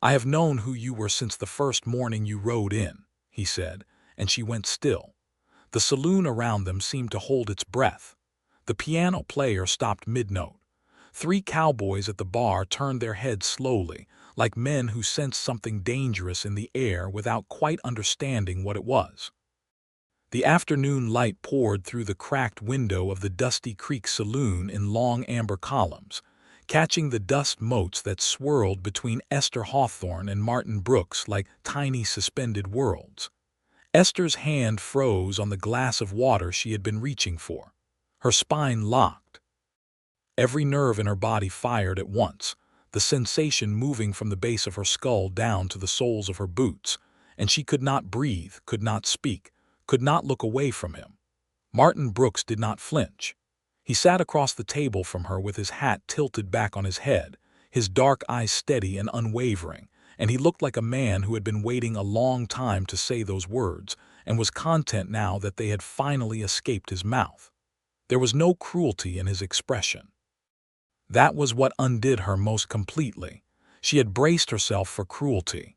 "I have known who you were since the first morning you rode in," he said, and she went still. The saloon around them seemed to hold its breath. The piano player stopped mid-note. 3 cowboys at the bar turned their heads slowly, like men who sensed something dangerous in the air without quite understanding what it was. The afternoon light poured through the cracked window of the Dusty Creek Saloon in long amber columns, catching the dust motes that swirled between Esther Hawthorne and Martin Brooks like tiny suspended worlds. Esther's hand froze on the glass of water she had been reaching for. Her spine locked. Every nerve in her body fired at once, the sensation moving from the base of her skull down to the soles of her boots, and she could not breathe, could not speak, could not look away from him. Martin Brooks did not flinch. He sat across the table from her with his hat tilted back on his head, his dark eyes steady and unwavering, and he looked like a man who had been waiting a long time to say those words and was content now that they had finally escaped his mouth. There was no cruelty in his expression. That was what undid her most completely. She had braced herself for cruelty.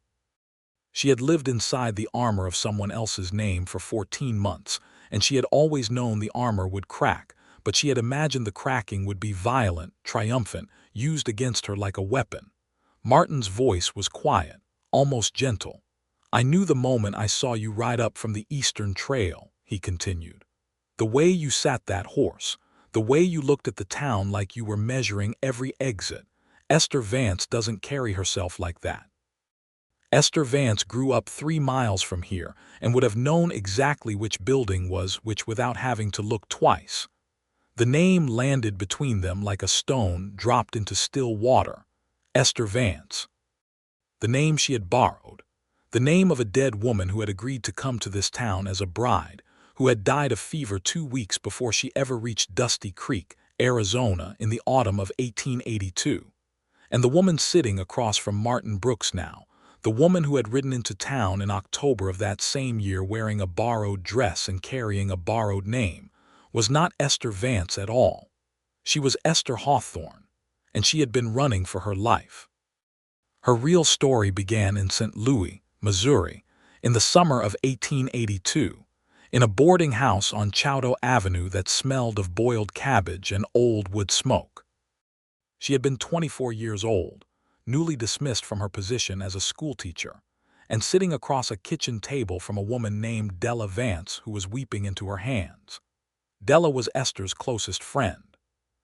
She had lived inside the armor of someone else's name for 14 months, and she had always known the armor would crack, but she had imagined the cracking would be violent, triumphant, used against her like a weapon. Martin's voice was quiet, almost gentle. "I knew the moment I saw you ride up from the Eastern Trail," he continued. "The way you sat that horse, the way you looked at the town like you were measuring every exit. Esther Vance doesn't carry herself like that. Esther Vance grew up 3 miles from here and would have known exactly which building was which without having to look twice." The name landed between them like a stone dropped into still water. Esther Vance. The name she had borrowed. The name of a dead woman who had agreed to come to this town as a bride, who had died of fever 2 weeks before she ever reached Dusty Creek, Arizona, in the autumn of 1882. And the woman sitting across from Martin Brooks now, the woman who had ridden into town in October of that same year wearing a borrowed dress and carrying a borrowed name, was not Esther Vance at all. She was Esther Hawthorne, and she had been running for her life. Her real story began in St. Louis, Missouri, in the summer of 1882, in a boarding house on Chouteau Avenue that smelled of boiled cabbage and old wood smoke. She had been 24 years old, newly dismissed from her position as a schoolteacher, and sitting across a kitchen table from a woman named Della Vance who was weeping into her hands. Della was Esther's closest friend.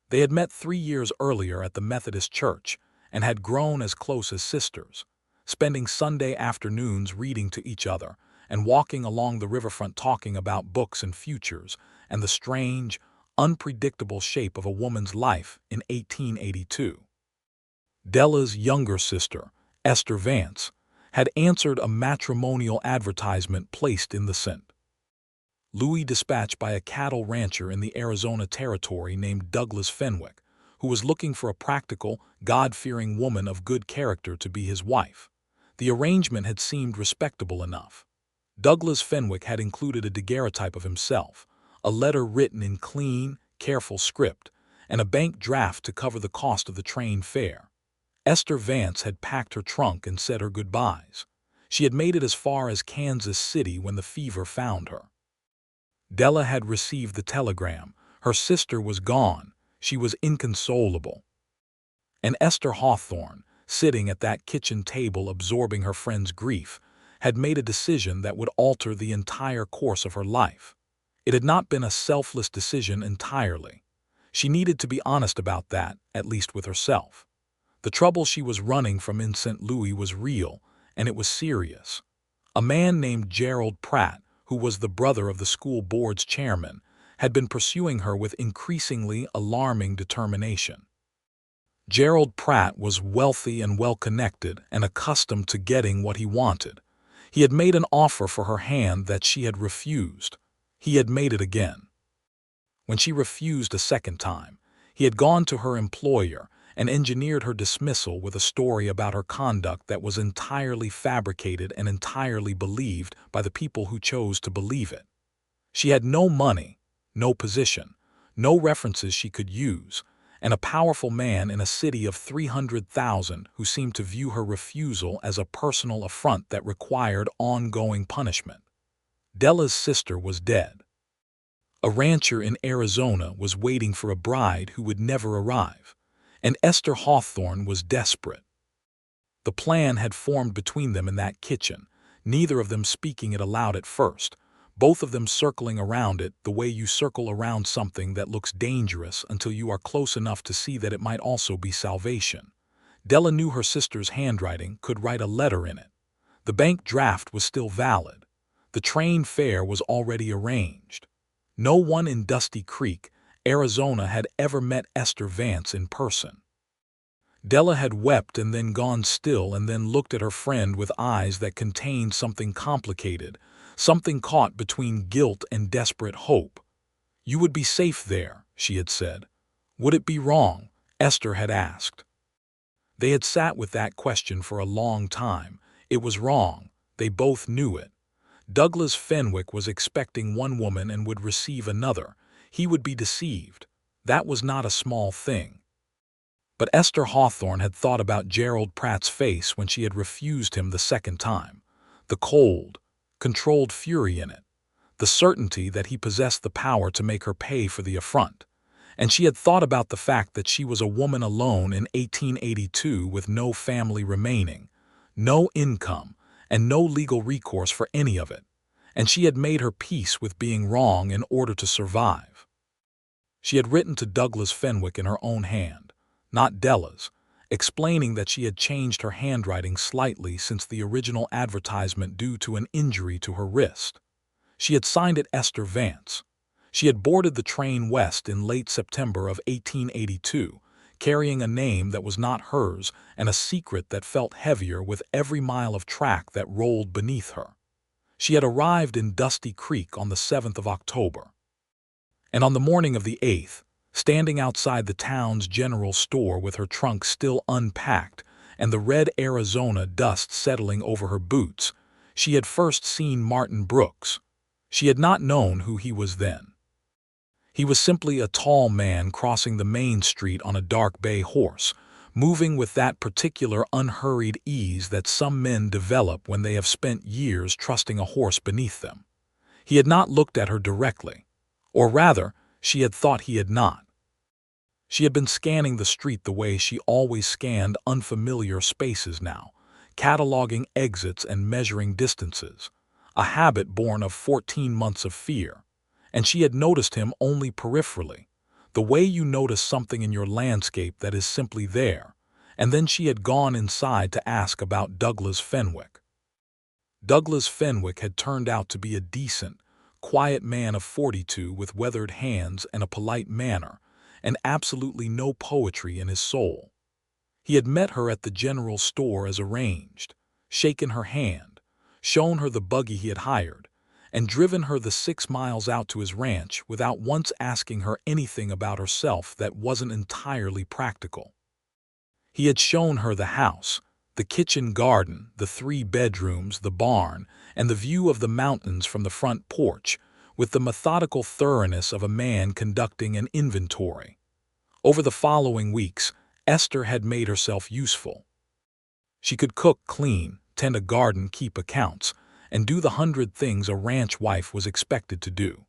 They had met 3 years earlier at the Methodist church and had grown as close as sisters, spending Sunday afternoons reading to each other and walking along the riverfront talking about books and futures and the strange, unpredictable shape of a woman's life in 1882. Della's younger sister, Esther Vance, had answered a matrimonial advertisement placed in the St. Louis Dispatch by a cattle rancher in the Arizona Territory named Douglas Fenwick, who was looking for a practical, God-fearing woman of good character to be his wife. The arrangement had seemed respectable enough. Douglas Fenwick had included a daguerreotype of himself, a letter written in clean, careful script, and a bank draft to cover the cost of the train fare. Esther Vance had packed her trunk and said her goodbyes. She had made it as far as Kansas City when the fever found her. Della had received the telegram. Her sister was gone. She was inconsolable. And Esther Hawthorne, sitting at that kitchen table absorbing her friend's grief, had made a decision that would alter the entire course of her life. It had not been a selfless decision entirely. She needed to be honest about that, at least with herself. The trouble she was running from in St. Louis was real, and it was serious. A man named Gerald Pratt, who was the brother of the school board's chairman, had been pursuing her with increasingly alarming determination. Gerald Pratt was wealthy and well-connected and accustomed to getting what he wanted. He had made an offer for her hand that she had refused. He had made it again. When she refused a second time, he had gone to her employer and engineered her dismissal with a story about her conduct that was entirely fabricated and entirely believed by the people who chose to believe it. She had no money, no position, no references she could use, and a powerful man in a city of 300,000 who seemed to view her refusal as a personal affront that required ongoing punishment. Della's sister was dead. A rancher in Arizona was waiting for a bride who would never arrive, and Esther Hawthorne was desperate. The plan had formed between them in that kitchen, neither of them speaking it aloud at first, both of them circling around it the way you circle around something that looks dangerous until you are close enough to see that it might also be salvation. Della knew her sister's handwriting could write a letter in it. The bank draft was still valid. The train fare was already arranged. No one in Dusty Creek, Arizona had ever met Esther Vance in person. Della had wept and then gone still and then looked at her friend with eyes that contained something complicated, something caught between guilt and desperate hope. "You would be safe there," she had said. "Would it be wrong?" Esther had asked. They had sat with that question for a long time. It was wrong. They both knew it. Douglas Fenwick was expecting one woman and would receive another. He would be deceived. That was not a small thing. But Esther Hawthorne had thought about Gerald Pratt's face when she had refused him the second time. The cold, controlled fury in it. The certainty that he possessed the power to make her pay for the affront. And she had thought about the fact that she was a woman alone in 1882 with no family remaining, no income, and no legal recourse for any of it. And she had made her peace with being wrong in order to survive. She had written to Douglas Fenwick in her own hand, not Della's, explaining that she had changed her handwriting slightly since the original advertisement due to an injury to her wrist. She had signed it Esther Vance. She had boarded the train west in late September of 1882, carrying a name that was not hers and a secret that felt heavier with every mile of track that rolled beneath her. She had arrived in Dusty Creek on the 7th of October. And on the morning of the 8th, standing outside the town's general store with her trunk still unpacked and the red Arizona dust settling over her boots, she had first seen Martin Brooks. She had not known who he was then. He was simply a tall man crossing the main street on a dark bay horse, moving with that particular unhurried ease that some men develop when they have spent years trusting a horse beneath them. He had not looked at her directly, or rather, she had thought he had not. She had been scanning the street the way she always scanned unfamiliar spaces now, cataloging exits and measuring distances, a habit born of 14 months of fear. And she had noticed him only peripherally, the way you notice something in your landscape that is simply there, and then she had gone inside to ask about Douglas Fenwick. Douglas Fenwick had turned out to be a decent, quiet man of 42 with weathered hands and a polite manner, and absolutely no poetry in his soul. He had met her at the general store as arranged, shaken her hand, shown her the buggy he had hired, and driven her the 6 miles out to his ranch without once asking her anything about herself that wasn't entirely practical. He had shown her the house, the kitchen garden, the 3 bedrooms, the barn, and the view of the mountains from the front porch, with the methodical thoroughness of a man conducting an inventory. Over the following weeks, Esther had made herself useful. She could cook, clean, tend a garden, keep accounts, and do the 100 things a ranch wife was expected to do.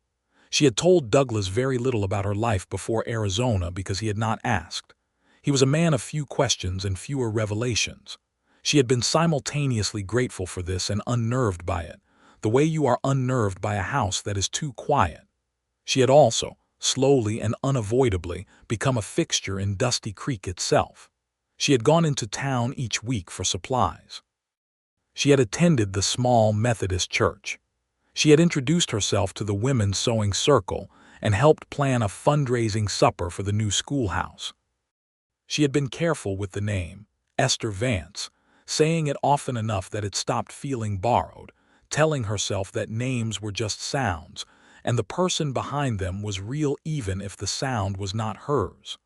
She had told Douglas very little about her life before Arizona because he had not asked. He was a man of few questions and fewer revelations. She had been simultaneously grateful for this and unnerved by it, the way you are unnerved by a house that is too quiet. She had also, slowly and unavoidably, become a fixture in Dusty Creek itself. She had gone into town each week for supplies. She had attended the small Methodist church. She had introduced herself to the women's sewing circle and helped plan a fundraising supper for the new schoolhouse. She had been careful with the name, Esther Vance, saying it often enough that it stopped feeling borrowed, telling herself that names were just sounds, and the person behind them was real even if the sound was not hers.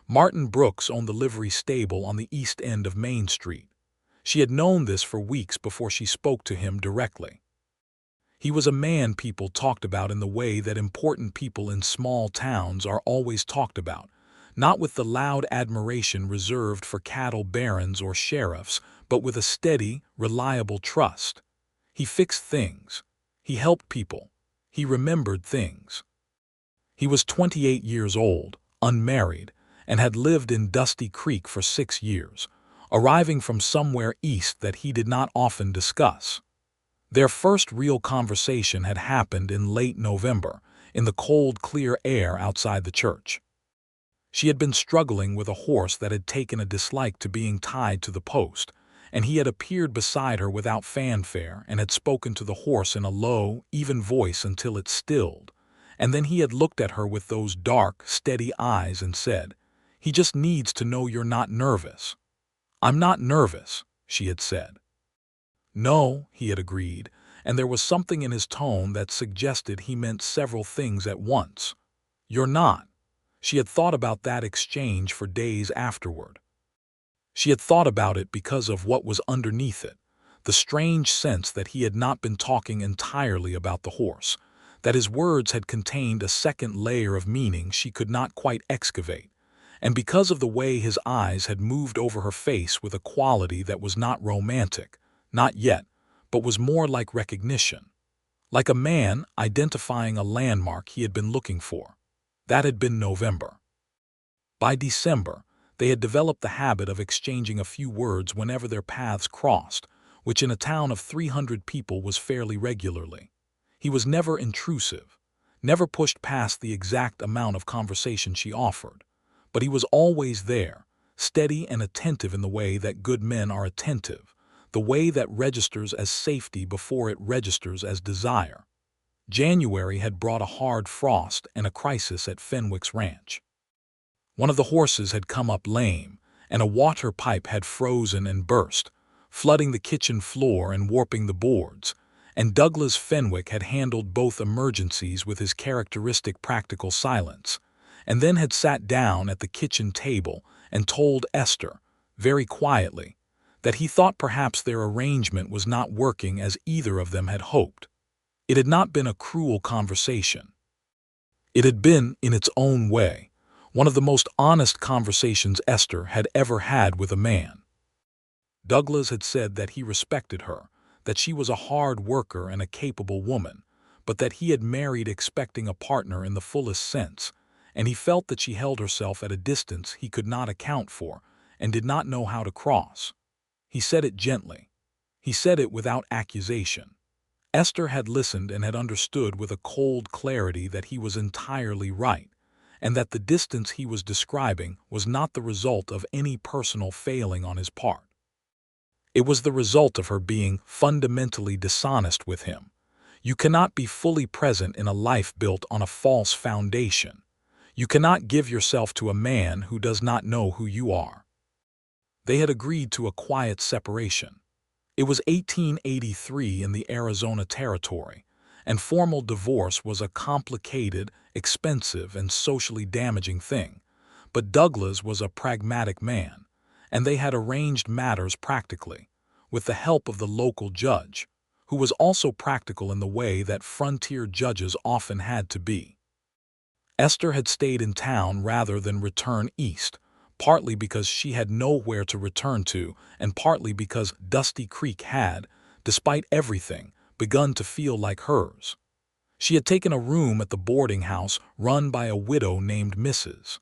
Martin Brooks owned the livery stable on the east end of Main Street. She had known this for weeks before she spoke to him directly. He was a man people talked about in the way that important people in small towns are always talked about, not with the loud admiration reserved for cattle barons or sheriffs, but with a steady, reliable trust. He fixed things. He helped people. He remembered things. He was 28 years old, unmarried, and had lived in Dusty Creek for 6 years, arriving from somewhere east that he did not often discuss. Their first real conversation had happened in late November, in the cold, clear air outside the church. She had been struggling with a horse that had taken a dislike to being tied to the post, and he had appeared beside her without fanfare and had spoken to the horse in a low, even voice until it stilled, and then he had looked at her with those dark, steady eyes and said, "He just needs to know you're not nervous." "I'm not nervous," she had said. "No," he had agreed, and there was something in his tone that suggested he meant several things at once. "You're not." She had thought about that exchange for days afterward. She had thought about it because of what was underneath it, the strange sense that he had not been talking entirely about the horse, that his words had contained a second layer of meaning she could not quite excavate, and because of the way his eyes had moved over her face with a quality that was not romantic, not yet, but was more like recognition, like a man identifying a landmark he had been looking for. That had been November. By December, they had developed the habit of exchanging a few words whenever their paths crossed, which in a town of 300 people was fairly regularly. He was never intrusive, never pushed past the exact amount of conversation she offered, but he was always there, steady and attentive in the way that good men are attentive, the way that registers as safety before it registers as desire. January had brought a hard frost and a crisis at Fenwick's ranch. One of the horses had come up lame, and a water pipe had frozen and burst, flooding the kitchen floor and warping the boards, and Douglas Fenwick had handled both emergencies with his characteristic practical silence, and then had sat down at the kitchen table and told Esther, very quietly, that he thought perhaps their arrangement was not working as either of them had hoped. It had not been a cruel conversation. It had been, in its own way, one of the most honest conversations Esther had ever had with a man. Douglas had said that he respected her, that she was a hard worker and a capable woman, but that he had married expecting a partner in the fullest sense, and he felt that she held herself at a distance he could not account for and did not know how to cross. He said it gently. He said it without accusation. Esther had listened and had understood with a cold clarity that he was entirely right, and that the distance he was describing was not the result of any personal failing on his part. It was the result of her being fundamentally dishonest with him. You cannot be fully present in a life built on a false foundation. You cannot give yourself to a man who does not know who you are. They had agreed to a quiet separation. It was 1883 in the Arizona Territory, and formal divorce was a complicated, expensive, and socially damaging thing. But Douglas was a pragmatic man, and they had arranged matters practically, with the help of the local judge, who was also practical in the way that frontier judges often had to be. Esther had stayed in town rather than return east, partly because she had nowhere to return to, and partly because Dusty Creek had, despite everything, begun to feel like hers. She had taken a room at the boarding house run by a widow named Mrs.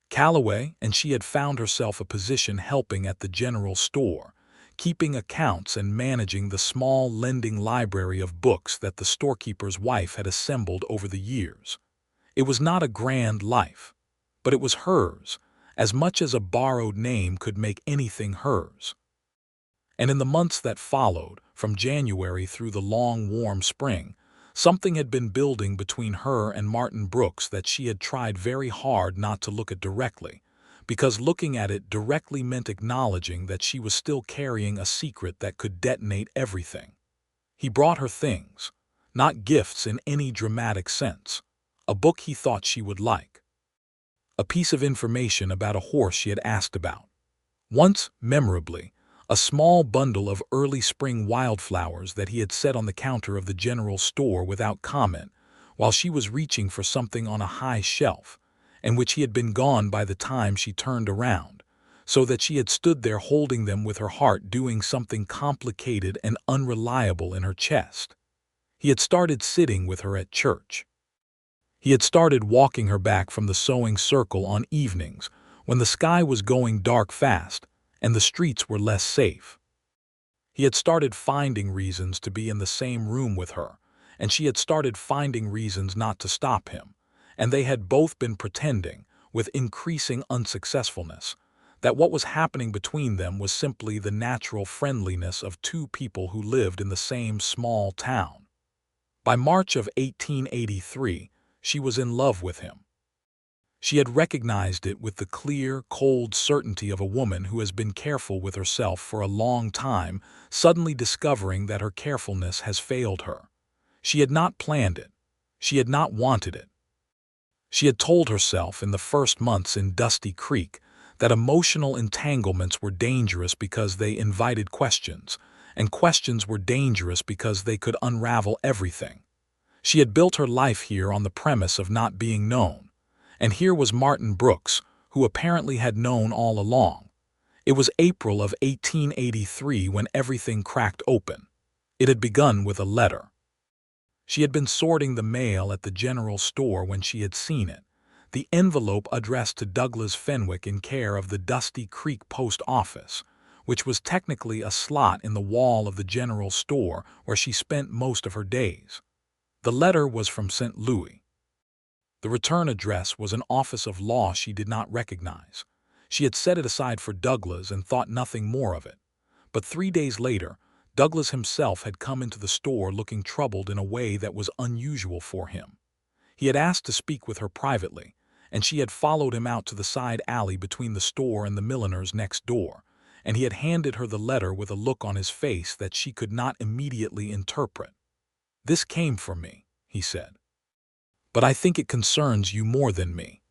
Calloway, and she had found herself a position helping at the general store, keeping accounts and managing the small lending library of books that the storekeeper's wife had assembled over the years. It was not a grand life, but it was hers, as much as a borrowed name could make anything hers. And in the months that followed, from January through the long, warm spring, something had been building between her and Martin Brooks that she had tried very hard not to look at directly, because looking at it directly meant acknowledging that she was still carrying a secret that could detonate everything. He brought her things, not gifts in any dramatic sense, a book he thought she would like, a piece of information about a horse she had asked about. Once, memorably, a small bundle of early spring wildflowers that he had set on the counter of the general store without comment while she was reaching for something on a high shelf, and which he had been gone by the time she turned around, so that she had stood there holding them with her heart doing something complicated and unreliable in her chest. He had started sitting with her at church. He had started walking her back from the sewing circle on evenings when the sky was going dark fast and the streets were less safe. He had started finding reasons to be in the same room with her, and she had started finding reasons not to stop him, and they had both been pretending, with increasing unsuccessfulness, that what was happening between them was simply the natural friendliness of two people who lived in the same small town. By March of 1883, she was in love with him. She had recognized it with the clear, cold certainty of a woman who has been careful with herself for a long time, suddenly discovering that her carefulness has failed her. She had not planned it. She had not wanted it. She had told herself in the first months in Dusty Creek that emotional entanglements were dangerous because they invited questions, and questions were dangerous because they could unravel everything. She had built her life here on the premise of not being known, and here was Martin Brooks, who apparently had known all along. It was April of 1883 when everything cracked open. It had begun with a letter. She had been sorting the mail at the general store when she had seen it, the envelope addressed to Douglas Fenwick in care of the Dusty Creek Post Office, which was technically a slot in the wall of the general store where she spent most of her days. The letter was from St. Louis. The return address was an office of law she did not recognize. She had set it aside for Douglas and thought nothing more of it. But 3 days later, Douglas himself had come into the store looking troubled in a way that was unusual for him. He had asked to speak with her privately, and she had followed him out to the side alley between the store and the milliner's next door, and he had handed her the letter with a look on his face that she could not immediately interpret. "This came from me," he said. "But I think it concerns you more than me."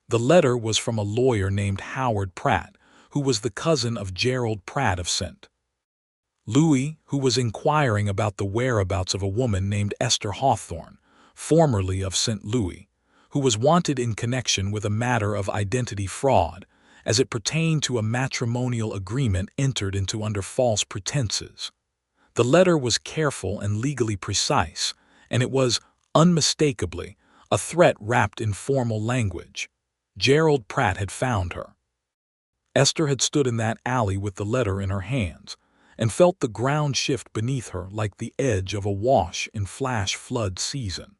The letter was from a lawyer named Howard Pratt, who was the cousin of Gerald Pratt of St. Louis, who was inquiring about the whereabouts of a woman named Esther Hawthorne, formerly of St. Louis, who was wanted in connection with a matter of identity fraud, as it pertained to a matrimonial agreement entered into under false pretenses. The letter was careful and legally precise, and it was, unmistakably, a threat wrapped in formal language. Gerald Pratt had found her. Esther had stood in that alley with the letter in her hands, and felt the ground shift beneath her like the edge of a wash in flash flood season.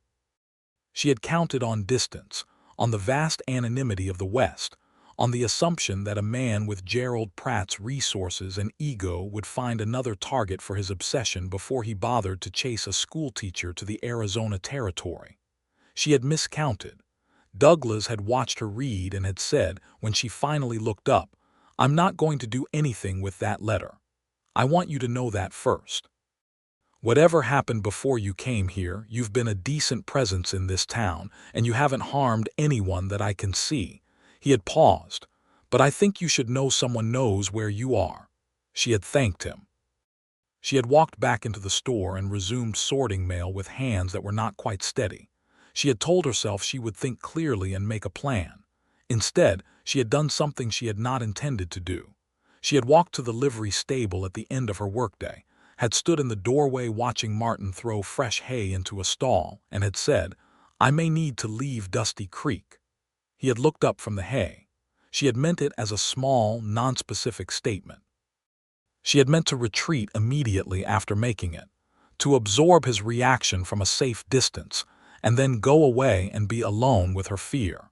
She had counted on distance, on the vast anonymity of the West, on the assumption that a man with Gerald Pratt's resources and ego would find another target for his obsession before he bothered to chase a schoolteacher to the Arizona territory. She had miscounted. Douglas had watched her read and had said, when she finally looked up, "I'm not going to do anything with that letter. I want you to know that first. Whatever happened before you came here, you've been a decent presence in this town, and you haven't harmed anyone that I can see." He had paused. "But I think you should know someone knows where you are." She had thanked him. She had walked back into the store and resumed sorting mail with hands that were not quite steady. She had told herself she would think clearly and make a plan. Instead, she had done something she had not intended to do. She had walked to the livery stable at the end of her workday, had stood in the doorway watching Martin throw fresh hay into a stall, and had said, "I may need to leave Dusty Creek." He had looked up from the hay. She had meant it as a small, nonspecific statement. She had meant to retreat immediately after making it, to absorb his reaction from a safe distance, and then go away and be alone with her fear.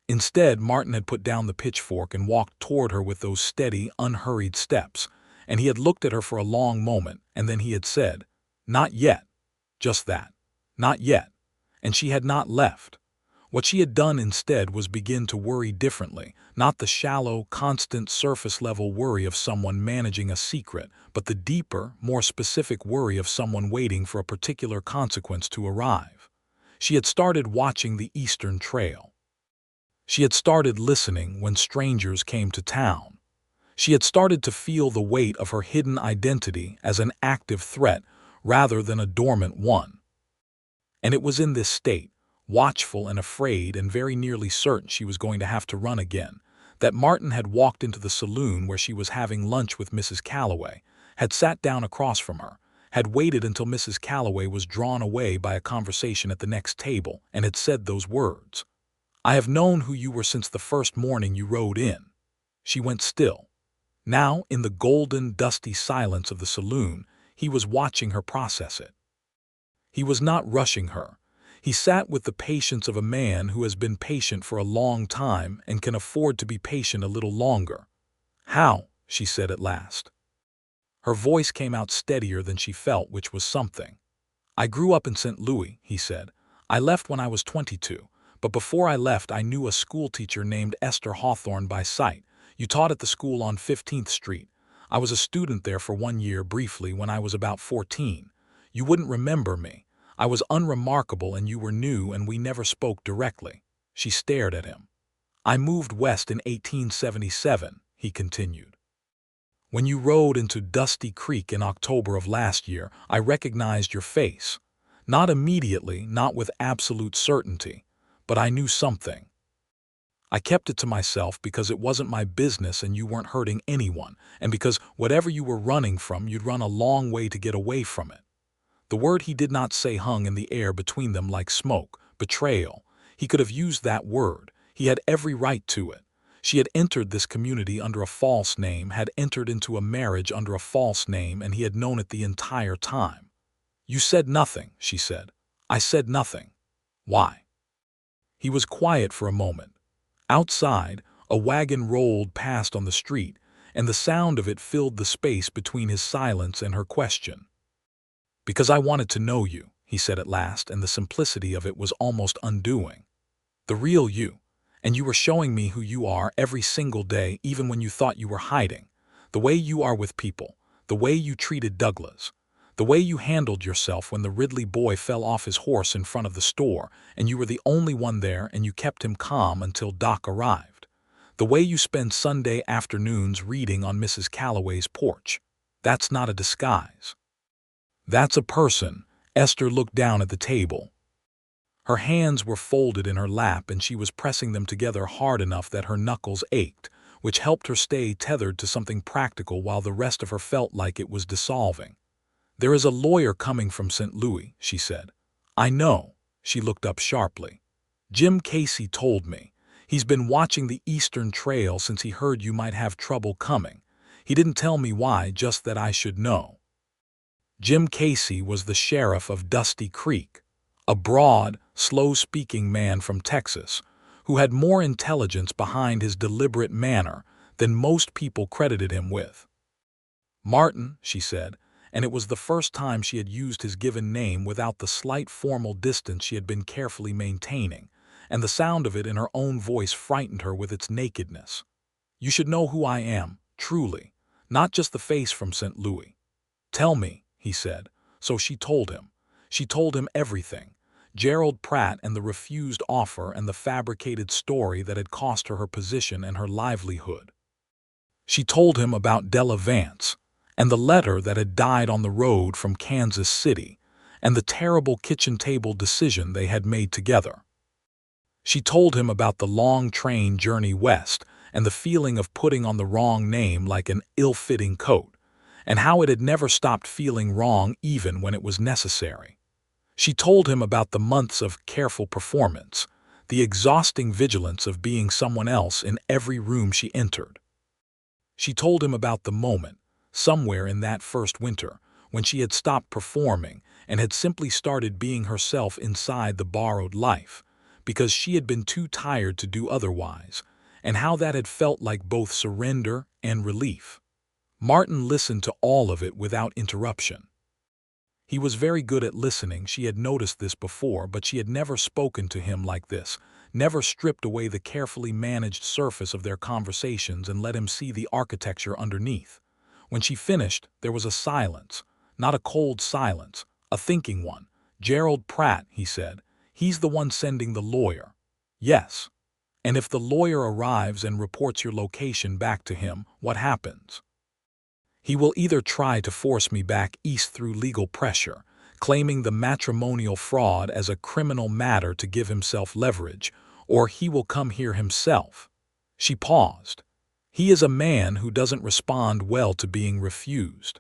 Instead, Martin had put down the pitchfork and walked toward her with those steady, unhurried steps, and he had looked at her for a long moment, and then he had said, "Not yet." Just that. Not yet. And she had not left. What she had done instead was begin to worry differently, not the shallow, constant surface-level worry of someone managing a secret, but the deeper, more specific worry of someone waiting for a particular consequence to arrive. She had started watching the Eastern Trail. She had started listening when strangers came to town. She had started to feel the weight of her hidden identity as an active threat rather than a dormant one. And it was in this state, watchful and afraid and very nearly certain she was going to have to run again, that Martin had walked into the saloon where she was having lunch with Mrs. Calloway, had sat down across from her, had waited until Mrs. Calloway was drawn away by a conversation at the next table, and had said those words. "I have known who you were since the first morning you rode in." She went still. Now, in the golden, dusty silence of the saloon, he was watching her process it. He was not rushing her. He sat with the patience of a man who has been patient for a long time and can afford to be patient a little longer. "How?" she said at last. Her voice came out steadier than she felt, which was something. "I grew up in St. Louis," he said. "I left when I was 22, but before I left I knew a schoolteacher named Esther Hawthorne by sight. You taught at the school on 15th Street. I was a student there for 1 year briefly when I was about 14. You wouldn't remember me. I was unremarkable and you were new and we never spoke directly." She stared at him. "I moved west in 1877, he continued. "When you rode into Dusty Creek in October of last year, I recognized your face. Not immediately, not with absolute certainty, but I knew something. I kept it to myself because it wasn't my business and you weren't hurting anyone, and because whatever you were running from, you'd run a long way to get away from it." The word he did not say hung in the air between them like smoke, betrayal. He could have used that word. He had every right to it. She had entered this community under a false name, had entered into a marriage under a false name, and he had known it the entire time. "You said nothing," she said. "I said nothing. Why?" He was quiet for a moment. Outside, a wagon rolled past on the street, and the sound of it filled the space between his silence and her question. "Because I wanted to know you," he said at last, and the simplicity of it was almost undoing. "The real you. And you were showing me who you are every single day, even when you thought you were hiding. The way you are with people, the way you treated Douglas, the way you handled yourself when the Ridley boy fell off his horse in front of the store, and you were the only one there and you kept him calm until Doc arrived. The way you spend Sunday afternoons reading on Mrs. Calloway's porch. That's not a disguise. That's a person." Esther looked down at the table. Her hands were folded in her lap and she was pressing them together hard enough that her knuckles ached, which helped her stay tethered to something practical while the rest of her felt like it was dissolving. "There is a lawyer coming from St. Louis," she said. "I know." She looked up sharply. "Jim Casey told me. He's been watching the Eastern Trail since he heard you might have trouble coming. He didn't tell me why, just that I should know." Jim Casey was the sheriff of Dusty Creek, a broad, slow-speaking man from Texas, who had more intelligence behind his deliberate manner than most people credited him with. "Martin," she said, and it was the first time she had used his given name without the slight formal distance she had been carefully maintaining, and the sound of it in her own voice frightened her with its nakedness. "You should know who I am, truly, not just the face from St. Louis." "Tell me," he said. So she told him. She told him everything. Gerald Pratt and the refused offer and the fabricated story that had cost her her position and her livelihood. She told him about Della Vance, and the letter that had died on the road from Kansas City, and the terrible kitchen table decision they had made together. She told him about the long train journey west and the feeling of putting on the wrong name like an ill-fitting coat, and how it had never stopped feeling wrong even when it was necessary. She told him about the months of careful performance, the exhausting vigilance of being someone else in every room she entered. She told him about the moment, somewhere in that first winter, when she had stopped performing and had simply started being herself inside the borrowed life, because she had been too tired to do otherwise, and how that had felt like both surrender and relief. Martin listened to all of it without interruption. He was very good at listening. She had noticed this before, but she had never spoken to him like this, never stripped away the carefully managed surface of their conversations and let him see the architecture underneath. When she finished, there was a silence, not a cold silence, a thinking one. "Gerald Pratt," he said. "He's the one sending the lawyer." "Yes." "And if the lawyer arrives and reports your location back to him, what happens?" "He will either try to force me back east through legal pressure, claiming the matrimonial fraud as a criminal matter to give himself leverage, or he will come here himself. She paused. He is a man who doesn't respond well to being refused.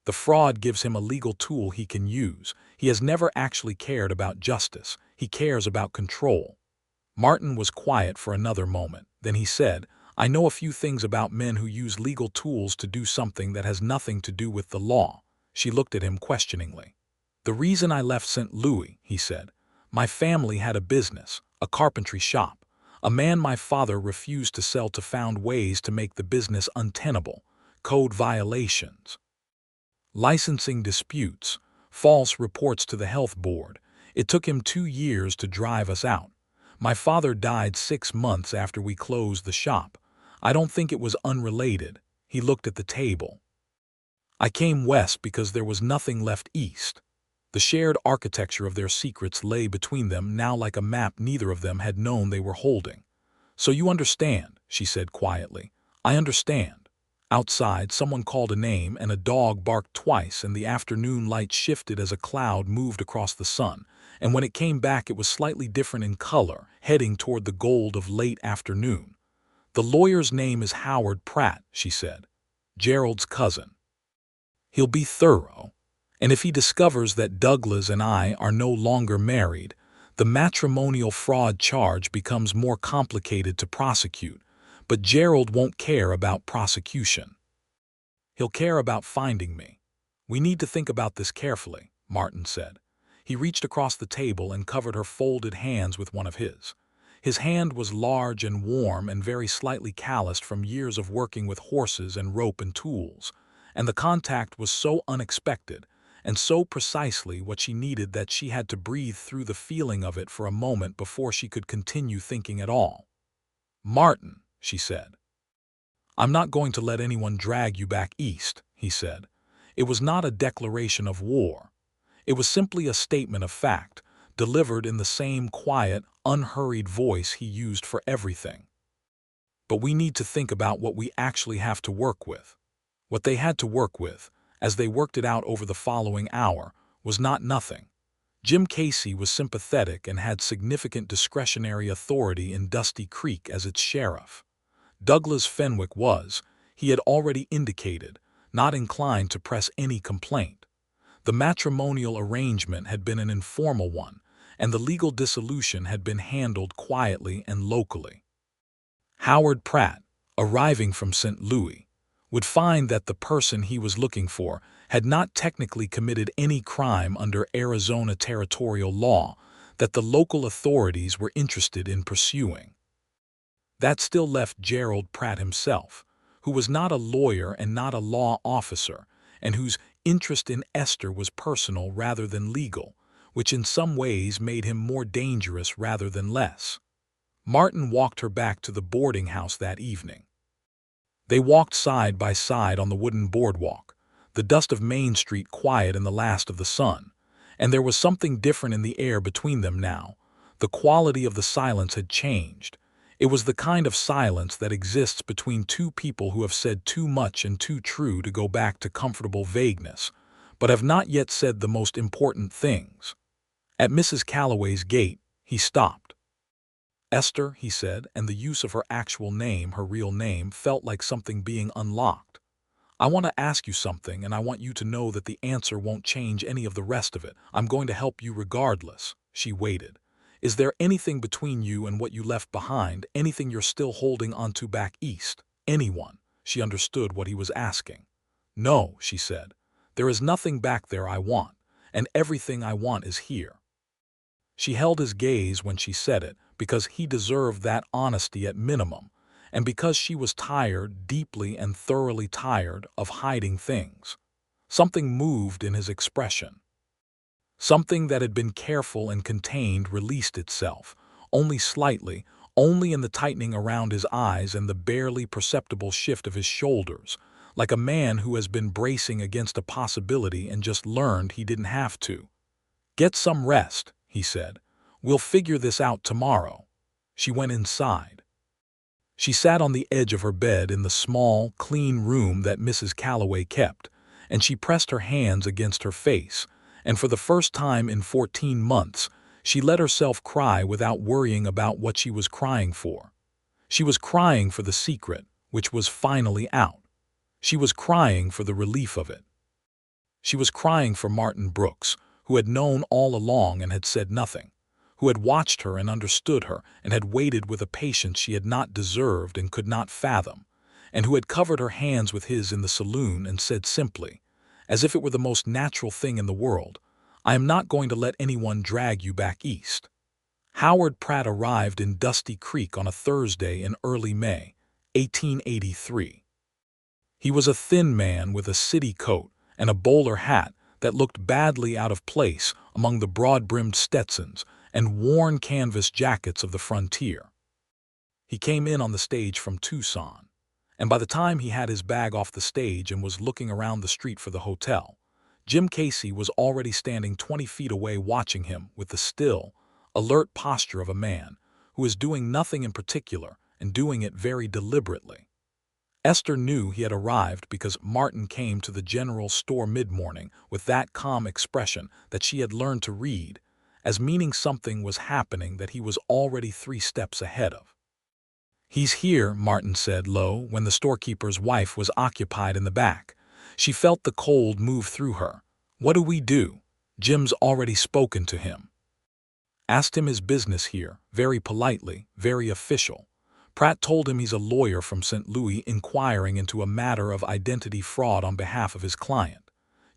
The fraud gives him a legal tool he can use. He has never actually cared about justice. He cares about control. Martin was quiet for another moment. Then he said, I know a few things about men who use legal tools to do something that has nothing to do with the law. She looked at him questioningly. The reason I left St. Louis, he said. My family had a business, a carpentry shop. A man my father refused to sell to found ways to make the business untenable. Code violations, licensing disputes, false reports to the health board. It took him 2 years to drive us out. My father died 6 months after we closed the shop. I don't think it was unrelated. He looked at the table. I came west because there was nothing left east. The shared architecture of their secrets lay between them now like a map neither of them had known they were holding. So you understand, she said quietly. I understand. Outside, someone called a name and a dog barked twice and the afternoon light shifted as a cloud moved across the sun, and when it came back it was slightly different in color, heading toward the gold of late afternoon. The lawyer's name is Howard Pratt, she said. Gerald's cousin. He'll be thorough. And if he discovers that Douglas and I are no longer married, the matrimonial fraud charge becomes more complicated to prosecute. But Gerald won't care about prosecution. He'll care about finding me. We need to think about this carefully, Martin said. He reached across the table and covered her folded hands with one of his. His hand was large and warm and very slightly calloused from years of working with horses and rope and tools, and the contact was so unexpected and so precisely what she needed that she had to breathe through the feeling of it for a moment before she could continue thinking at all. Martin, she said. I'm not going to let anyone drag you back east, he said. It was not a declaration of war. It was simply a statement of fact, delivered in the same quiet, unhurried voice he used for everything. But we need to think about what we actually have to work with. What they had to work with, as they worked it out over the following hour, was not nothing. Jim Casey was sympathetic and had significant discretionary authority in Dusty Creek as its sheriff. Douglas Fenwick was, he had already indicated, not inclined to press any complaint. The matrimonial arrangement had been an informal one, and the legal dissolution had been handled quietly and locally. Howard Pratt, arriving from St. Louis, would find that the person he was looking for had not technically committed any crime under Arizona territorial law that the local authorities were interested in pursuing. That still left Gerald Pratt himself, who was not a lawyer and not a law officer, and whose interest in Esther was personal rather than legal, which in some ways made him more dangerous rather than less. Martin walked her back to the boarding house that evening. They walked side by side on the wooden boardwalk, the dust of Main Street quiet in the last of the sun, and there was something different in the air between them now. The quality of the silence had changed. It was the kind of silence that exists between two people who have said too much and too true to go back to comfortable vagueness, but have not yet said the most important things. At Mrs. Calloway's gate, he stopped. Esther, he said, and the use of her actual name, her real name, felt like something being unlocked. I want to ask you something, and I want you to know that the answer won't change any of the rest of it. I'm going to help you regardless. She waited. Is there anything between you and what you left behind, anything you're still holding onto back east? Anyone? She understood what he was asking. No, she said. There is nothing back there I want, and everything I want is here. She held his gaze when she said it, because he deserved that honesty at minimum, and because she was tired, deeply and thoroughly tired, of hiding things. Something moved in his expression. Something that had been careful and contained released itself, only slightly, only in the tightening around his eyes and the barely perceptible shift of his shoulders, like a man who has been bracing against a possibility and just learned he didn't have to. Get some rest, he said. We'll figure this out tomorrow. She went inside. She sat on the edge of her bed in the small, clean room that Mrs. Calloway kept, and she pressed her hands against her face, and for the first time in 14 months, she let herself cry without worrying about what she was crying for. She was crying for the secret, which was finally out. She was crying for the relief of it. She was crying for Martin Brooks, who had known all along and had said nothing, who had watched her and understood her and had waited with a patience she had not deserved and could not fathom, and who had covered her hands with his in the saloon and said simply, as if it were the most natural thing in the world, "I am not going to let anyone drag you back east." Howard Pratt arrived in Dusty Creek on a Thursday in early May, 1883. He was a thin man with a city coat and a bowler hat that looked badly out of place among the broad-brimmed Stetsons and worn canvas jackets of the frontier. He came in on the stage from Tucson, and by the time he had his bag off the stage and was looking around the street for the hotel, Jim Casey was already standing 20 feet away watching him with the still, alert posture of a man who is doing nothing in particular and doing it very deliberately. Esther knew he had arrived because Martin came to the general store mid-morning with that calm expression that she had learned to read, as meaning something was happening that he was already 3 steps ahead of. "He's here," Martin said low when the storekeeper's wife was occupied in the back. She felt the cold move through her. "What do we do? Jim's already spoken to him." Asked him his business here, very politely, very official. Pratt told him he's a lawyer from St. Louis inquiring into a matter of identity fraud on behalf of his client.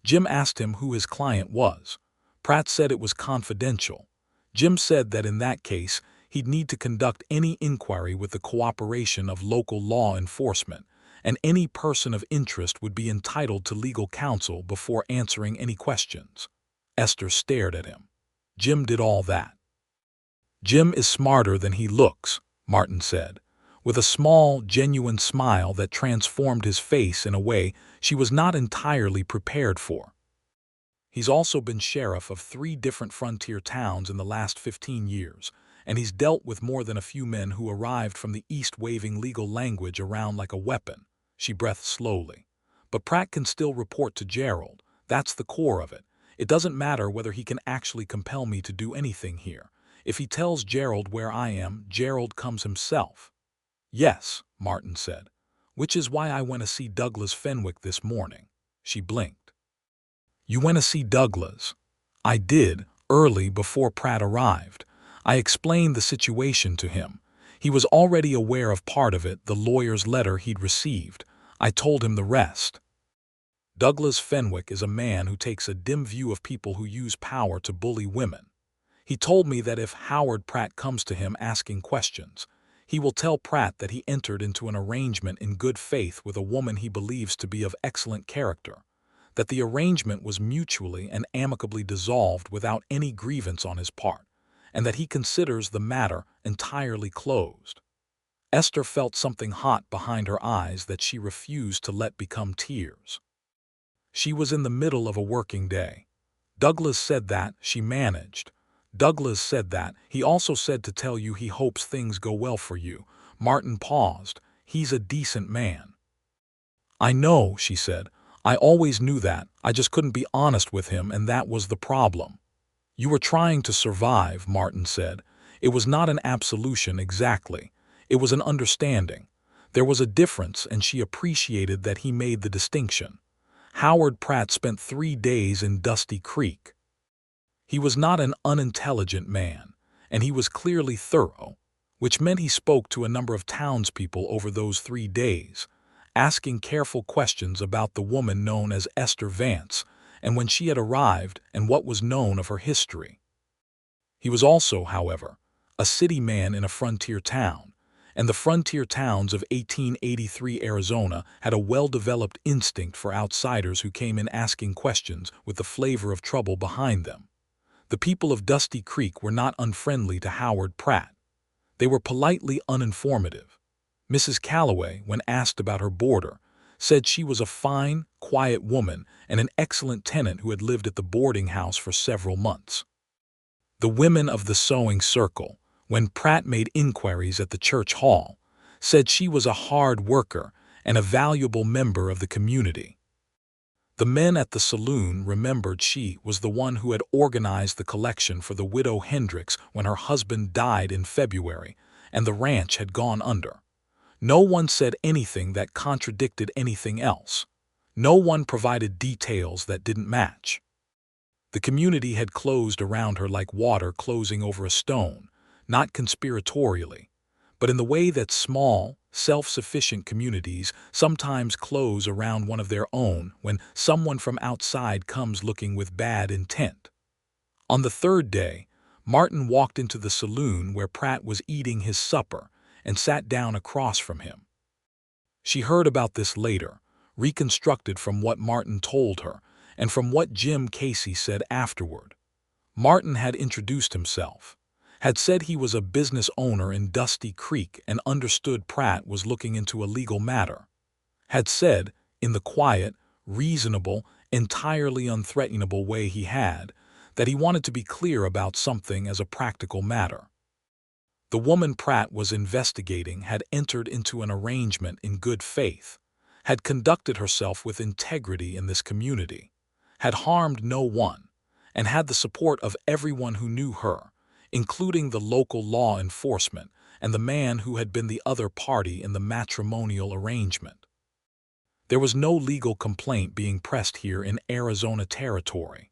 Jim asked him who his client was. Pratt said it was confidential. Jim said that in that case, he'd need to conduct any inquiry with the cooperation of local law enforcement, and any person of interest would be entitled to legal counsel before answering any questions. Esther stared at him. Jim did all that. "Jim is smarter than he looks," Martin said, with a small, genuine smile that transformed his face in a way she was not entirely prepared for. "He's also been sheriff of 3 different frontier towns in the last 15 years, and he's dealt with more than a few men who arrived from the East waving legal language around like a weapon." She breathed slowly. "But Pratt can still report to Gerald. That's the core of it. It doesn't matter whether he can actually compel me to do anything here. If he tells Gerald where I am, Gerald comes himself." "Yes," Martin said, "which is why I went to see Douglas Fenwick this morning." She blinked. "You went to see Douglas?" "I did, early before Pratt arrived. I explained the situation to him. He was already aware of part of it, the lawyer's letter he'd received. I told him the rest." "Douglas Fenwick is a man who takes a dim view of people who use power to bully women. He told me that if Howard Pratt comes to him asking questions, he will tell Pratt that he entered into an arrangement in good faith with a woman he believes to be of excellent character, that the arrangement was mutually and amicably dissolved without any grievance on his part, and that he considers the matter entirely closed." Esther felt something hot behind her eyes that she refused to let become tears. She was in the middle of a working day. "Douglas said that," she managed. "Douglas said that. He also said to tell you he hopes things go well for you." Martin paused. "He's a decent man." "I know," she said. "I always knew that. I just couldn't be honest with him, and that was the problem." "You were trying to survive," Martin said. "It was not an absolution exactly. It was an understanding. There was a difference, and she appreciated that he made the distinction. Howard Pratt spent 3 days in Dusty Creek. He was not an unintelligent man, and he was clearly thorough, which meant he spoke to a number of townspeople over those 3 days, asking careful questions about the woman known as Esther Vance, and when she had arrived and what was known of her history. He was also, however, a city man in a frontier town, and the frontier towns of 1883 Arizona had a well-developed instinct for outsiders who came in asking questions with the flavor of trouble behind them. The people of Dusty Creek were not unfriendly to Howard Pratt. They were politely uninformative. Mrs. Calloway, when asked about her boarder, said she was a fine, quiet woman and an excellent tenant who had lived at the boarding house for several months. The women of the sewing circle, when Pratt made inquiries at the church hall, said she was a hard worker and a valuable member of the community. The men at the saloon remembered she was the one who had organized the collection for the widow Hendricks when her husband died in February, and the ranch had gone under. No one said anything that contradicted anything else. No one provided details that didn't match. The community had closed around her like water closing over a stone, not conspiratorially, but in the way that small, self-sufficient communities sometimes close around one of their own when someone from outside comes looking with bad intent. On the third day, Martin walked into the saloon where Pratt was eating his supper and sat down across from him. She heard about this later, reconstructed from what Martin told her and from what Jim Casey said afterward. Martin had introduced himself, had said he was a business owner in Dusty Creek and understood Pratt was looking into a legal matter, had said, in the quiet, reasonable, entirely unthreatenable way he had, that he wanted to be clear about something as a practical matter. The woman Pratt was investigating had entered into an arrangement in good faith, had conducted herself with integrity in this community, had harmed no one, and had the support of everyone who knew her, including the local law enforcement and the man who had been the other party in the matrimonial arrangement. There was no legal complaint being pressed here in Arizona territory.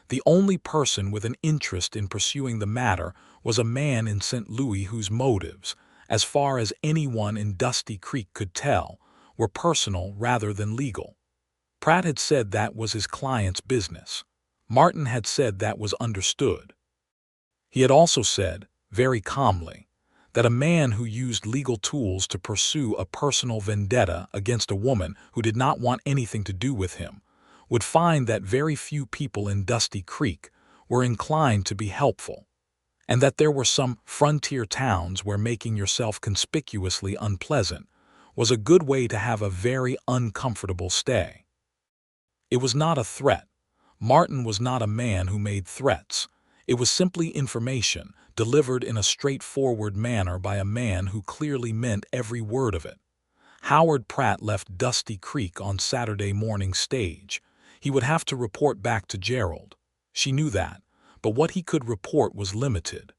The only person with an interest in pursuing the matter was a man in St. Louis whose motives, as far as anyone in Dusty Creek could tell, were personal rather than legal. Pratt had said that was his client's business. Martin had said that was understood. He had also said, very calmly, that a man who used legal tools to pursue a personal vendetta against a woman who did not want anything to do with him would find that very few people in Dusty Creek were inclined to be helpful, and that there were some frontier towns where making yourself conspicuously unpleasant was a good way to have a very uncomfortable stay. It was not a threat. Martin was not a man who made threats. It was simply information delivered in a straightforward manner by a man who clearly meant every word of it. Howard Pratt left Dusty Creek on Saturday morning stage. He would have to report back to Gerald. She knew that, but what he could report was limited.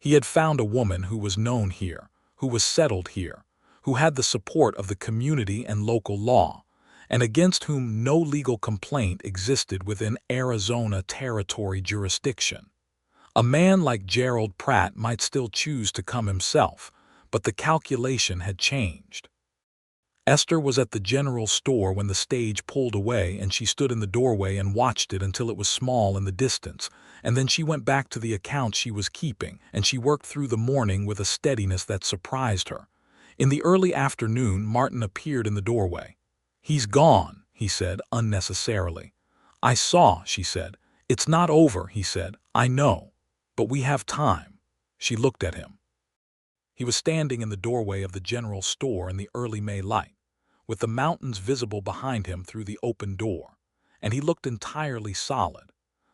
He had found a woman who was known here, who was settled here, who had the support of the community and local law, and against whom no legal complaint existed within Arizona territory jurisdiction. A man like Gerald Pratt might still choose to come himself, but the calculation had changed. Esther was at the general store when the stage pulled away, and she stood in the doorway and watched it until it was small in the distance, and then she went back to the account she was keeping, and she worked through the morning with a steadiness that surprised her. In the early afternoon, Martin appeared in the doorway. "He's gone," he said unnecessarily. "I saw," she said. "It's not over," he said. "I know. But we have time." She looked at him. He was standing in the doorway of the general store in the early May light, with the mountains visible behind him through the open door, and he looked entirely solid,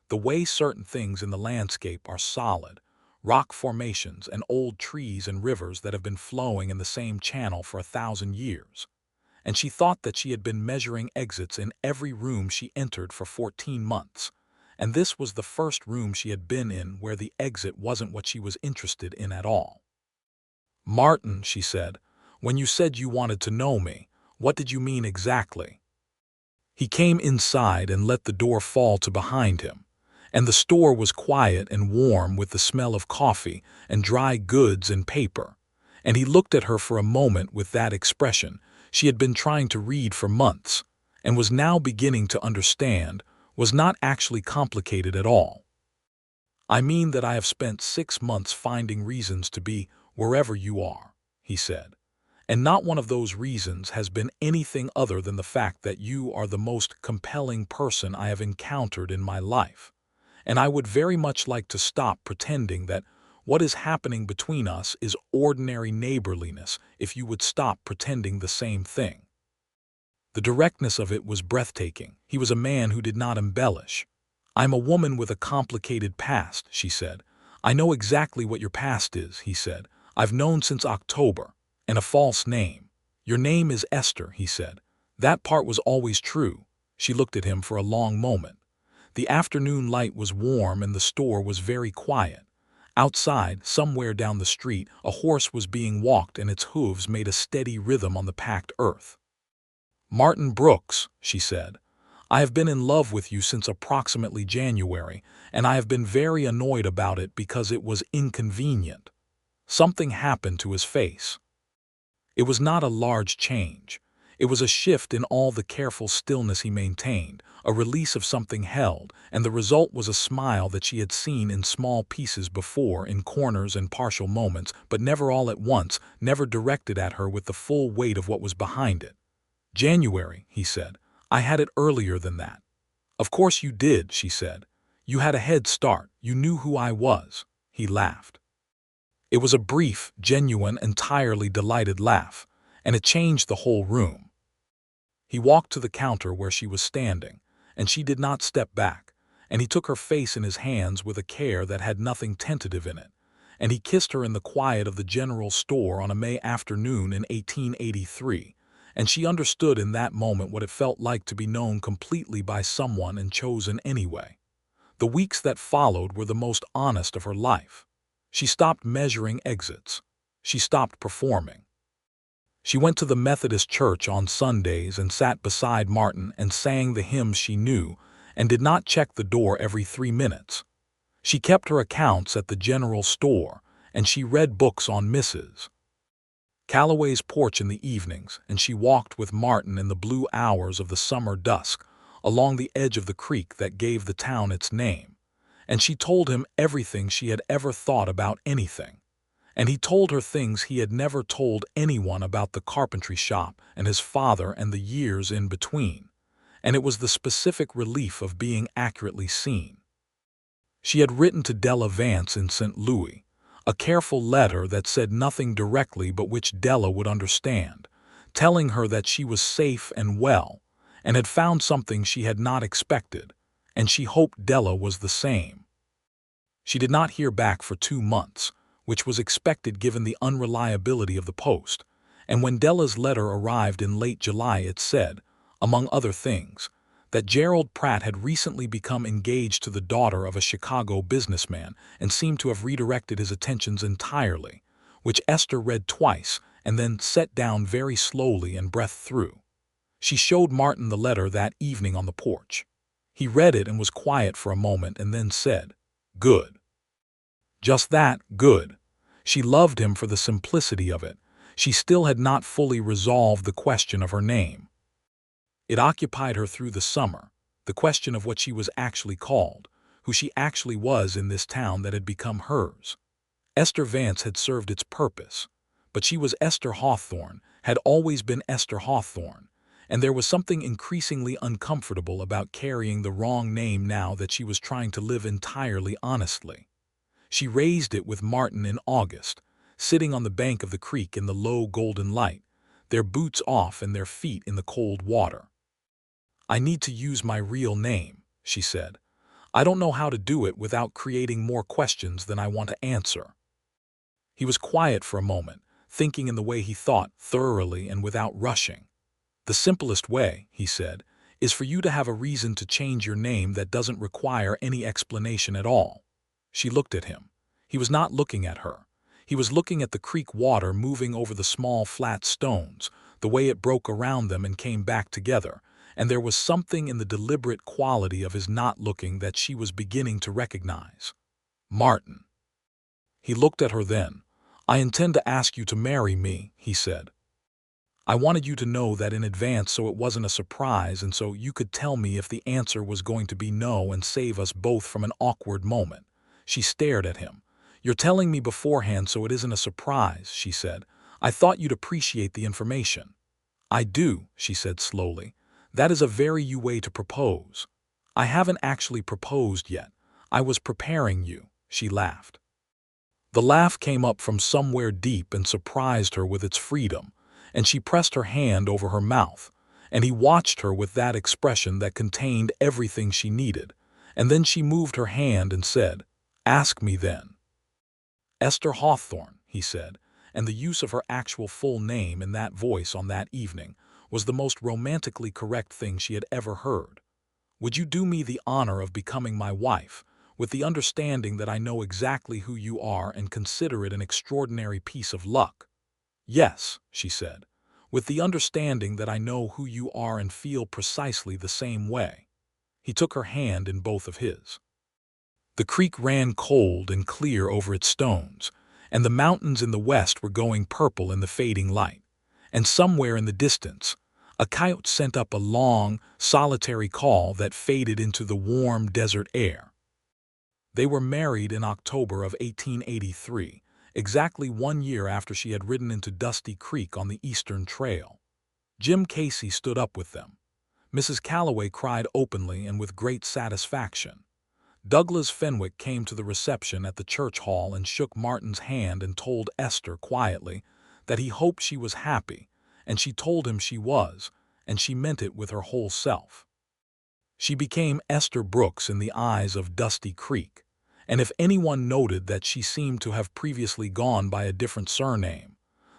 the way certain things in the landscape are solid, rock formations and old trees and rivers that have been flowing in the same channel for 1,000 years. And she thought that she had been measuring exits in every room she entered for 14 months, and this was the first room she had been in where the exit wasn't what she was interested in at all. "Martin," she said, "when you said you wanted to know me, what did you mean exactly?" He came inside and let the door fall to behind him, and the store was quiet and warm with the smell of coffee and dry goods and paper, and he looked at her for a moment with that expression she had been trying to read for months, and was now beginning to understand was not actually complicated at all. "I mean that I have spent 6 months finding reasons to be wherever you are," he said. "And not one of those reasons has been anything other than the fact that you are the most compelling person I have encountered in my life. And I would very much like to stop pretending that what is happening between us is ordinary neighborliness if you would stop pretending the same thing." The directness of it was breathtaking. He was a man who did not embellish. "I'm a woman with a complicated past," she said. "I know exactly what your past is," he said. "I've known since October. And a false name. Your name is Esther," he said. "That part was always true. She looked at him for a long moment. The afternoon light was warm and the store was very quiet. Outside, somewhere down the street, a horse was being walked and its hooves made a steady rhythm on the packed earth. "Martin Brooks," she said, "I have been in love with you since approximately January, and I have been very annoyed about it because it was inconvenient." Something happened to his face. It was not a large change. It was a shift in all the careful stillness he maintained, a release of something held, and the result was a smile that she had seen in small pieces before, in corners and partial moments, but never all at once, never directed at her with the full weight of what was behind it. "January," he said. "I had it earlier than that." "Of course you did," she said. "You had a head start. You knew who I was." He laughed. It was a brief, genuine, entirely delighted laugh, and it changed the whole room. He walked to the counter where she was standing, and she did not step back, and he took her face in his hands with a care that had nothing tentative in it, and he kissed her in the quiet of the general store on a May afternoon in 1883, and she understood in that moment what it felt like to be known completely by someone and chosen anyway. The weeks that followed were the most honest of her life. She stopped measuring exits. She stopped performing. She went to the Methodist church on Sundays and sat beside Martin and sang the hymns she knew and did not check the door every 3 minutes. She kept her accounts at the general store, and she read books on Mrs. Calloway's porch in the evenings, and she walked with Martin in the blue hours of the summer dusk along the edge of the creek that gave the town its name. And she told him everything she had ever thought about anything. And he told her things he had never told anyone about the carpentry shop and his father and the years in between. And it was the specific relief of being accurately seen. She had written to Della Vance in St. Louis, a careful letter that said nothing directly but which Della would understand, telling her that she was safe and well, and had found something she had not expected, and she hoped Della was the same. She did not hear back for 2 months, which was expected given the unreliability of the post, and when Della's letter arrived in late July it said, among other things, that Gerald Pratt had recently become engaged to the daughter of a Chicago businessman and seemed to have redirected his attentions entirely, which Esther read twice and then set down very slowly and breathed through. She showed Martin the letter that evening on the porch. He read it and was quiet for a moment and then said, "Good." Just that, good. She loved him for the simplicity of it. She still had not fully resolved the question of her name. It occupied her through the summer, the question of what she was actually called, who she actually was in this town that had become hers. Esther Vance had served its purpose, but she was Esther Hawthorne, had always been Esther Hawthorne, and there was something increasingly uncomfortable about carrying the wrong name now that she was trying to live entirely honestly. She raised it with Martin in August, sitting on the bank of the creek in the low golden light, their boots off and their feet in the cold water. "I need to use my real name," she said. "I don't know how to do it without creating more questions than I want to answer." He was quiet for a moment, thinking in the way he thought, thoroughly and without rushing. "The simplest way," he said, "is for you to have a reason to change your name that doesn't require any explanation at all." She looked at him. He was not looking at her. He was looking at the creek water moving over the small flat stones, the way it broke around them and came back together, and there was something in the deliberate quality of his not looking that she was beginning to recognize. "Martin." He looked at her then. "I intend to ask you to marry me," he said. "I wanted you to know that in advance so it wasn't a surprise and so you could tell me if the answer was going to be no and save us both from an awkward moment." She stared at him. "You're telling me beforehand so it isn't a surprise," she said. "I thought you'd appreciate the information." "I do," she said slowly. "That is a very you way to propose." "I haven't actually proposed yet. I was preparing you," she laughed. The laugh came up from somewhere deep and surprised her with its freedom, and she pressed her hand over her mouth, and he watched her with that expression that contained everything she needed, and then she moved her hand and said, "Ask me then." "Esther Hawthorne," he said, and the use of her actual full name in that voice on that evening was the most romantically correct thing she had ever heard. "Would you do me the honor of becoming my wife, with the understanding that I know exactly who you are and consider it an extraordinary piece of luck?" "Yes," she said, "with the understanding that I know who you are and feel precisely the same way." He took her hand in both of his. The creek ran cold and clear over its stones, and the mountains in the west were going purple in the fading light. And somewhere in the distance, a coyote sent up a long, solitary call that faded into the warm desert air. They were married in October of 1883, exactly 1 year after she had ridden into Dusty Creek on the Eastern Trail. Jim Casey stood up with them. Mrs. Calloway cried openly and with great satisfaction. Douglas Fenwick came to the reception at the church hall and shook Martin's hand and told Esther quietly that he hoped she was happy, and she told him she was, and she meant it with her whole self. She became Esther Brooks in the eyes of Dusty Creek, and if anyone noted that she seemed to have previously gone by a different surname,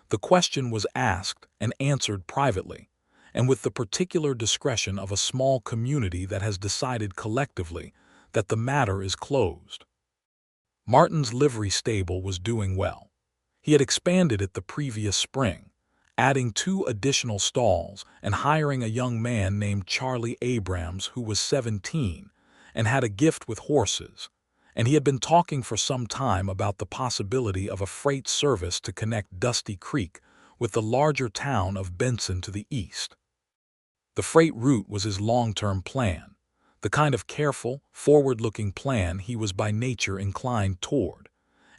the question was asked and answered privately, and with the particular discretion of a small community that has decided collectively that the matter is closed. Martin's livery stable was doing well. He had expanded it the previous spring, adding 2 additional stalls and hiring a young man named Charlie Abrams who was 17 and had a gift with horses, and he had been talking for some time about the possibility of a freight service to connect Dusty Creek with the larger town of Benson to the east. The freight route was his long-term plan, the kind of careful, forward-looking plan he was by nature inclined toward,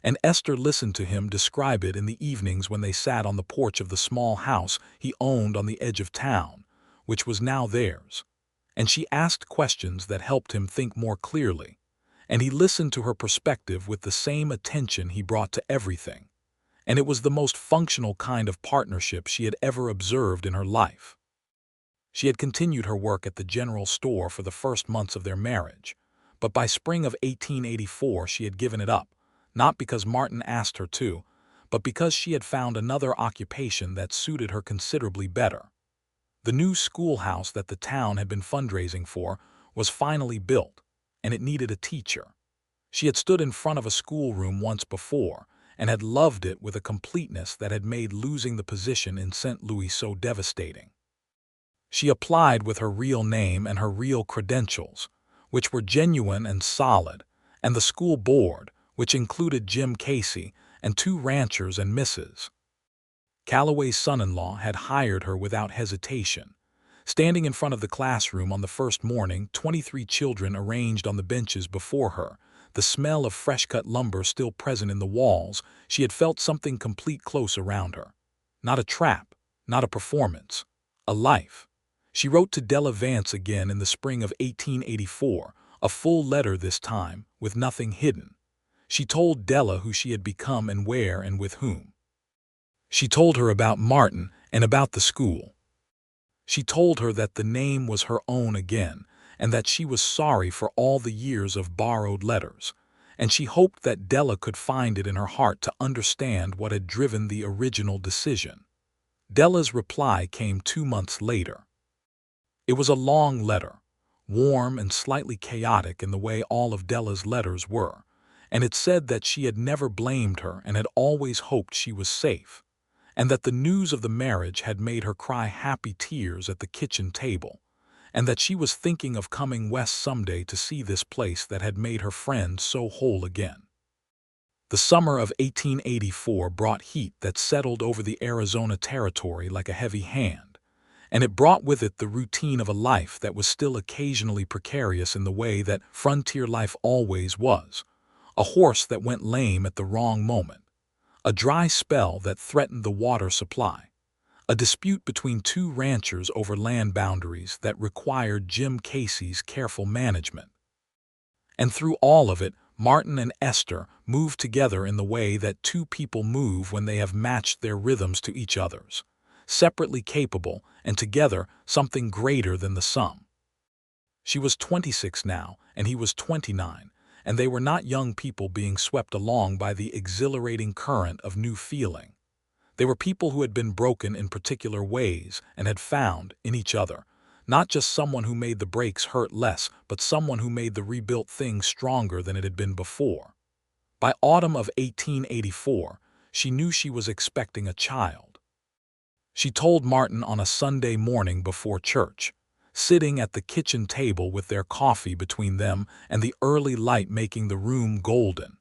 and Esther listened to him describe it in the evenings when they sat on the porch of the small house he owned on the edge of town, which was now theirs, and she asked questions that helped him think more clearly, and he listened to her perspective with the same attention he brought to everything, and it was the most functional kind of partnership she had ever observed in her life. She had continued her work at the general store for the first months of their marriage, but by spring of 1884 she had given it up, not because Martin asked her to, but because she had found another occupation that suited her considerably better. The new schoolhouse that the town had been fundraising for was finally built, and it needed a teacher. She had stood in front of a schoolroom once before, and had loved it with a completeness that had made losing the position in St. Louis so devastating. She applied with her real name and her real credentials, which were genuine and solid, and the school board, which included Jim Casey and 2 ranchers and Mrs. Calloway's son-in-law, had hired her without hesitation. Standing in front of the classroom on the first morning, 23 children arranged on the benches before her, the smell of fresh-cut lumber still present in the walls, she had felt something complete close around her. Not a trap, not a performance, a life. She wrote to Della Vance again in the spring of 1884, a full letter this time, with nothing hidden. She told Della who she had become and where and with whom. She told her about Martin and about the school. She told her that the name was her own again, and that she was sorry for all the years of borrowed letters, and she hoped that Della could find it in her heart to understand what had driven the original decision. Della's reply came 2 months later. It was a long letter, warm and slightly chaotic in the way all of Della's letters were, and it said that she had never blamed her and had always hoped she was safe, and that the news of the marriage had made her cry happy tears at the kitchen table, and that she was thinking of coming west someday to see this place that had made her friend so whole again. The summer of 1884 brought heat that settled over the Arizona territory like a heavy hand, and it brought with it the routine of a life that was still occasionally precarious in the way that frontier life always was, a horse that went lame at the wrong moment, a dry spell that threatened the water supply, a dispute between 2 ranchers over land boundaries that required Jim Casey's careful management. And through all of it, Martin and Esther moved together in the way that 2 people move when they have matched their rhythms to each other's, separately capable and together something greater than the sum. She was 26 now, and he was 29, and they were not young people being swept along by the exhilarating current of new feeling. They were people who had been broken in particular ways and had found, in each other, not just someone who made the breaks hurt less, but someone who made the rebuilt thing stronger than it had been before. By autumn of 1884, she knew she was expecting a child. She told Martin on a Sunday morning before church, sitting at the kitchen table with their coffee between them and the early light making the room golden.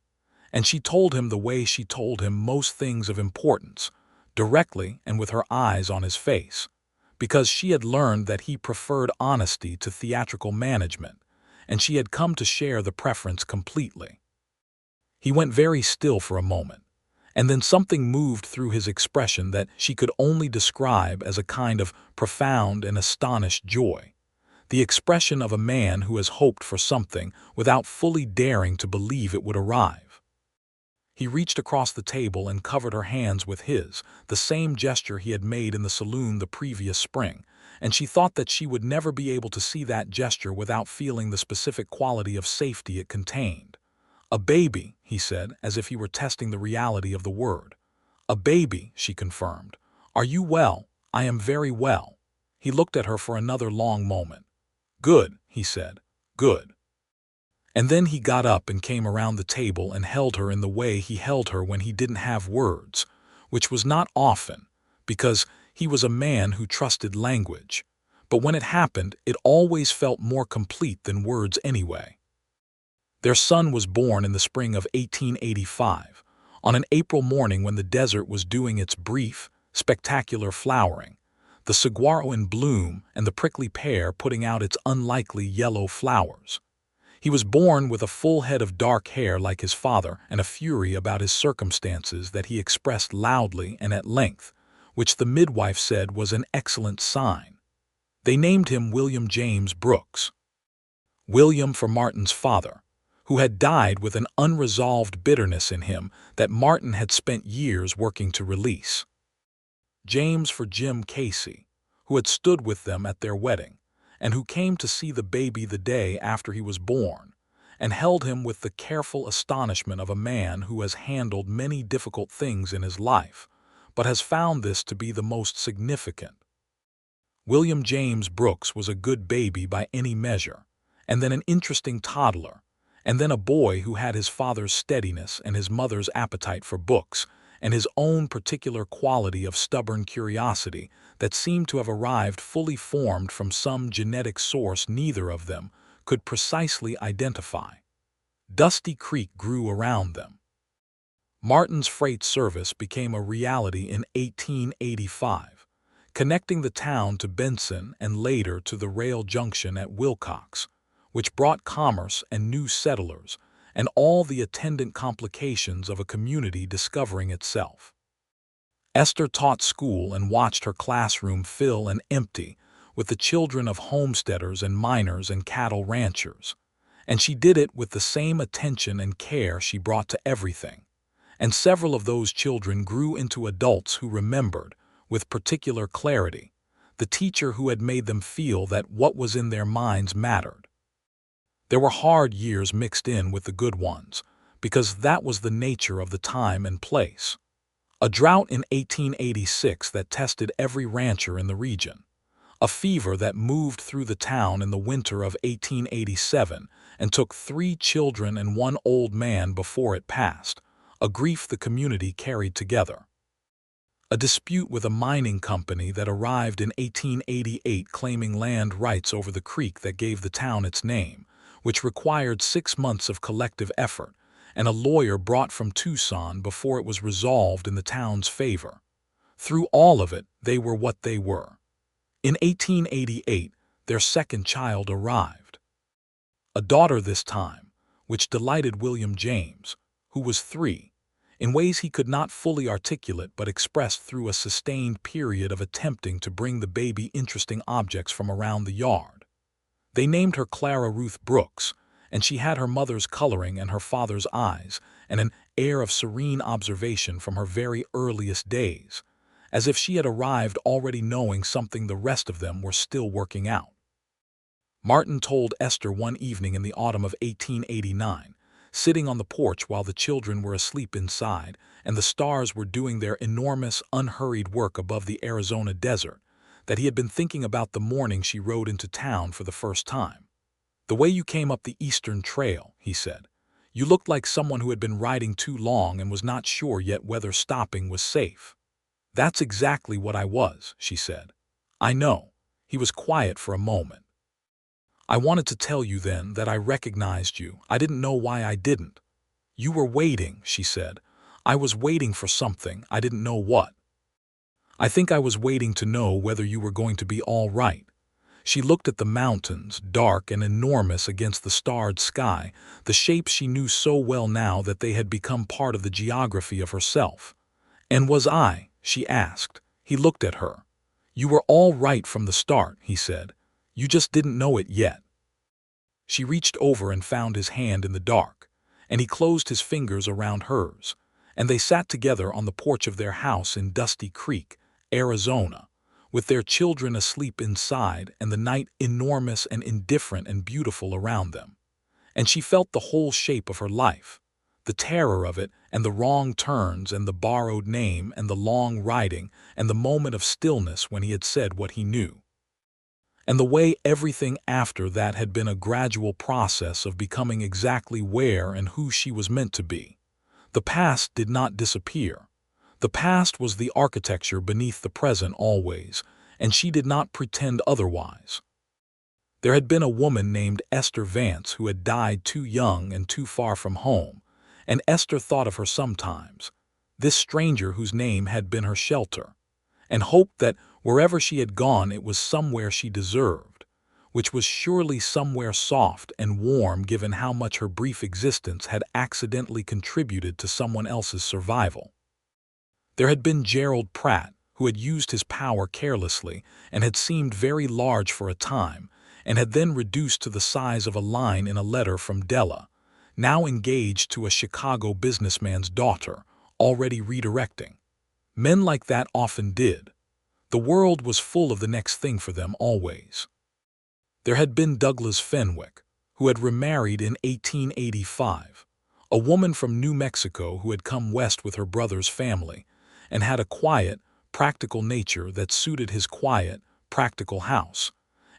And she told him the way she told him most things of importance, directly and with her eyes on his face, because she had learned that he preferred honesty to theatrical management, and she had come to share the preference completely. He went very still for a moment, and then something moved through his expression that she could only describe as a kind of profound and astonished joy, the expression of a man who has hoped for something without fully daring to believe it would arrive. He reached across the table and covered her hands with his, the same gesture he had made in the saloon the previous spring, and she thought that she would never be able to see that gesture without feeling the specific quality of safety it contained. "A baby," he said, as if he were testing the reality of the word. "A baby," she confirmed. "Are you well?" "I am very well." He looked at her for another long moment. "Good," he said. "Good." And then he got up and came around the table and held her in the way he held her when he didn't have words, which was not often, because he was a man who trusted language. But when it happened, it always felt more complete than words anyway. Their son was born in the spring of 1885, on an April morning when the desert was doing its brief, spectacular flowering, the saguaro in bloom and the prickly pear putting out its unlikely yellow flowers. He was born with a full head of dark hair like his father and a fury about his circumstances that he expressed loudly and at length, which the midwife said was an excellent sign. They named him William James Brooks. William for Martin's father, who had died with an unresolved bitterness in him that Martin had spent years working to release. James for Jim Casey, who had stood with them at their wedding, and who came to see the baby the day after he was born, and held him with the careful astonishment of a man who has handled many difficult things in his life, but has found this to be the most significant. William James Brooks was a good baby by any measure, and then an interesting toddler, and then a boy who had his father's steadiness and his mother's appetite for books, and his own particular quality of stubborn curiosity that seemed to have arrived fully formed from some genetic source neither of them could precisely identify. Dusty Creek grew around them. Martin's freight service became a reality in 1885, connecting the town to Benson and later to the rail junction at Wilcox, which brought commerce and new settlers and all the attendant complications of a community discovering itself. Esther taught school and watched her classroom fill and empty with the children of homesteaders and miners and cattle ranchers, and she did it with the same attention and care she brought to everything. And several of those children grew into adults who remembered, with particular clarity, the teacher who had made them feel that what was in their minds mattered. There were hard years mixed in with the good ones, because that was the nature of the time and place. A drought in 1886 that tested every rancher in the region. A fever that moved through the town in the winter of 1887 and took 3 children and 1 old man before it passed, a grief the community carried together. A dispute with a mining company that arrived in 1888 claiming land rights over the creek that gave the town its name, which required 6 months of collective effort, and a lawyer brought from Tucson before it was resolved in the town's favor. Through all of it, they were what they were. In 1888, their second child arrived. A daughter this time, which delighted William James, who was 3, in ways he could not fully articulate but expressed through a sustained period of attempting to bring the baby interesting objects from around the yard. They named her Clara Ruth Brooks, and she had her mother's coloring and her father's eyes, and an air of serene observation from her very earliest days, as if she had arrived already knowing something the rest of them were still working out. Martin told Esther one evening in the autumn of 1889, sitting on the porch while the children were asleep inside and the stars were doing their enormous, unhurried work above the Arizona desert, that he had been thinking about the morning she rode into town for the first time. "The way you came up the Eastern Trail," he said. "You looked like someone who had been riding too long and was not sure yet whether stopping was safe." "That's exactly what I was," she said. "I know." He was quiet for a moment. "I wanted to tell you then that I recognized you. I didn't know why I didn't." "You were waiting," she said. "I was waiting for something. I didn't know what. I think I was waiting to know whether you were going to be all right." She looked at the mountains, dark and enormous against the starred sky, the shapes she knew so well now that they had become part of the geography of herself. "And was I?" she asked. He looked at her. "You were all right from the start," he said. "You just didn't know it yet." She reached over and found his hand in the dark, and he closed his fingers around hers, and they sat together on the porch of their house in Dusty Creek, Arizona, with their children asleep inside and the night enormous and indifferent and beautiful around them. And she felt the whole shape of her life, the terror of it and the wrong turns and the borrowed name and the long riding and the moment of stillness when he had said what he knew. And the way everything after that had been a gradual process of becoming exactly where and who she was meant to be. The past did not disappear. The past was the architecture beneath the present always, and she did not pretend otherwise. There had been a woman named Esther Vance who had died too young and too far from home, and Esther thought of her sometimes, this stranger whose name had been her shelter, and hoped that wherever she had gone it was somewhere she deserved, which was surely somewhere soft and warm given how much her brief existence had accidentally contributed to someone else's survival. There had been Gerald Pratt, who had used his power carelessly and had seemed very large for a time, and had then reduced to the size of a line in a letter from Della, now engaged to a Chicago businessman's daughter, already redirecting. Men like that often did. The world was full of the next thing for them always. There had been Douglas Fenwick, who had remarried in 1885, a woman from New Mexico who had come west with her brother's family, and had a quiet, practical nature that suited his quiet, practical house,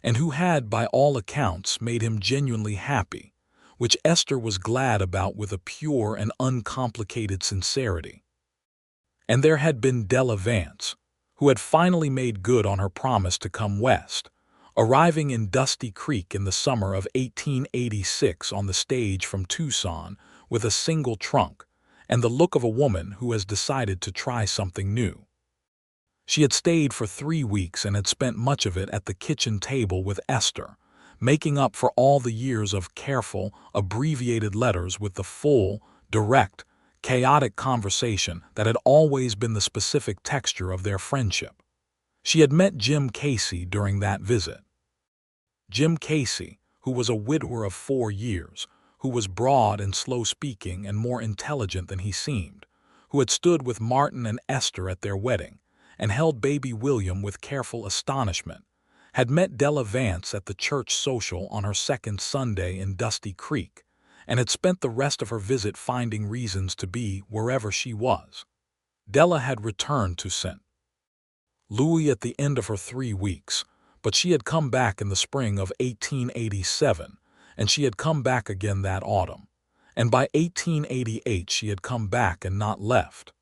and who had, by all accounts, made him genuinely happy, which Esther was glad about with a pure and uncomplicated sincerity. And there had been Della Vance, who had finally made good on her promise to come west, arriving in Dusty Creek in the summer of 1886 on the stage from Tucson with a single trunk, and the look of a woman who has decided to try something new. She had stayed for 3 weeks and had spent much of it at the kitchen table with Esther, making up for all the years of careful, abbreviated letters with the full, direct, chaotic conversation that had always been the specific texture of their friendship. She had met Jim Casey during that visit. Jim Casey, who was a widower of 4 years, who was broad and slow-speaking and more intelligent than he seemed, who had stood with Martin and Esther at their wedding, and held baby William with careful astonishment, had met Della Vance at the church social on her second Sunday in Dusty Creek, and had spent the rest of her visit finding reasons to be wherever she was. Della had returned to St. Louis at the end of her 3 weeks, but she had come back in the spring of 1887, and she had come back again that autumn, and by 1888 she had come back and not left.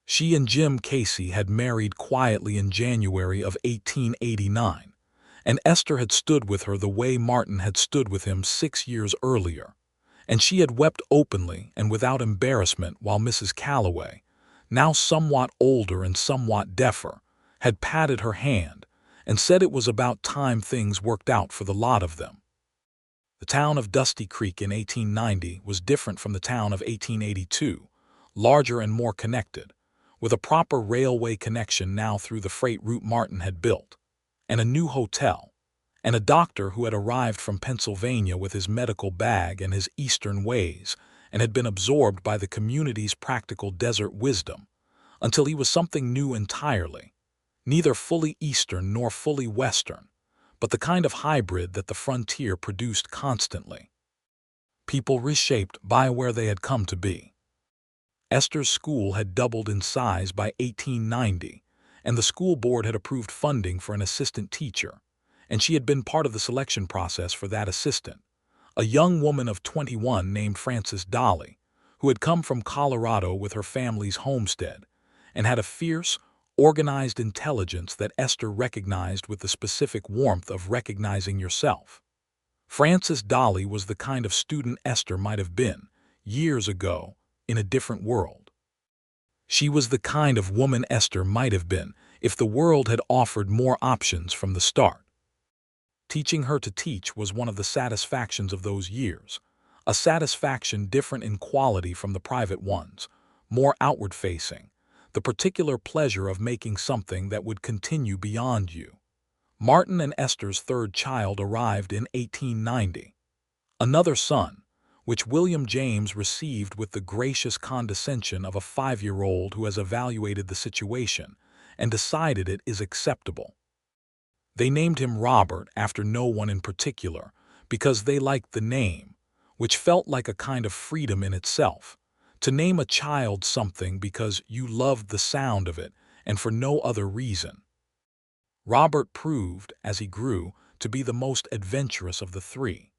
She and Jim Casey had married quietly in January of 1889, and Esther had stood with her the way Martin had stood with him 6 years earlier, and she had wept openly and without embarrassment while Mrs. Calloway, now somewhat older and somewhat deafer, had patted her hand and said it was about time things worked out for the lot of them. The town of Dusty Creek in 1890 was different from the town of 1882, larger and more connected, with a proper railway connection now through the freight route Martin had built, and a new hotel, and a doctor who had arrived from Pennsylvania with his medical bag and his Eastern ways and had been absorbed by the community's practical desert wisdom until he was something new entirely, neither fully Eastern nor fully Western, but the kind of hybrid that the frontier produced constantly. people reshaped by where they had come to be. Esther's school had doubled in size by 1890, and the school board had approved funding for an assistant teacher, and she had been part of the selection process for that assistant, a young woman of 21 named Frances Dolly, who had come from Colorado with her family's homestead, and had a fierce, organized intelligence that Esther recognized with the specific warmth of recognizing yourself. Frances Dolly was the kind of student Esther might have been, years ago, in a different world. She was the kind of woman Esther might have been if the world had offered more options from the start. Teaching her to teach was one of the satisfactions of those years, a satisfaction different in quality from the private ones, more outward-facing, the particular pleasure of making something that would continue beyond you. Martin and Esther's third child arrived in 1890. Another son, which William James received with the gracious condescension of a 5-year-old who has evaluated the situation and decided it is acceptable. They named him Robert after no one in particular, because they liked the name, which felt like a kind of freedom in itself, to name a child something because you loved the sound of it and for no other reason. Robert proved, as he grew, to be the most adventurous of the three.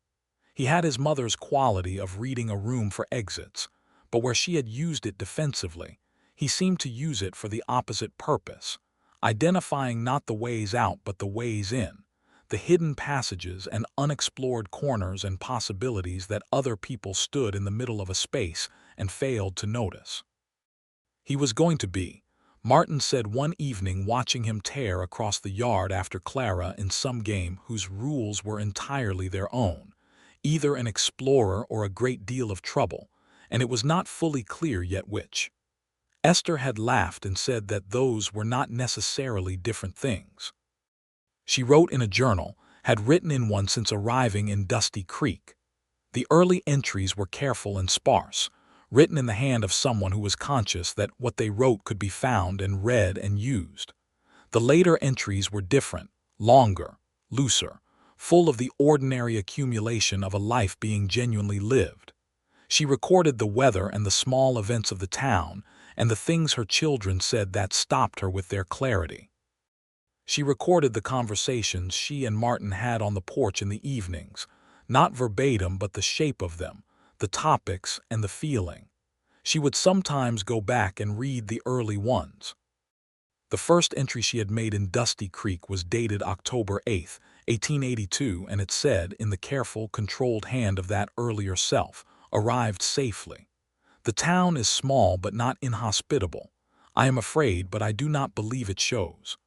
He had his mother's quality of reading a room for exits, but where she had used it defensively, he seemed to use it for the opposite purpose, identifying not the ways out but the ways in, the hidden passages and unexplored corners and possibilities that other people stood in the middle of a space and failed to notice. He was going to be, Martin said one evening watching him tear across the yard after Clara in some game whose rules were entirely their own, either an explorer or a great deal of trouble, and it was not fully clear yet which. Esther had laughed and said that those were not necessarily different things. She wrote in a journal, had written in one since arriving in Dusty Creek. The early entries were careful and sparse, written in the hand of someone who was conscious that what they wrote could be found and read and used. The later entries were different, longer, looser, full of the ordinary accumulation of a life being genuinely lived. She recorded the weather and the small events of the town, and the things her children said that stopped her with their clarity. She recorded the conversations she and Martin had on the porch in the evenings, not verbatim but the shape of them, the topics and the feeling. She would sometimes go back and read the early ones. The first entry she had made in Dusty Creek was dated October 8, 1882, and it said, in the careful, controlled hand of that earlier self, arrived safely. The town is small but not inhospitable. I am afraid, but I do not believe it shows.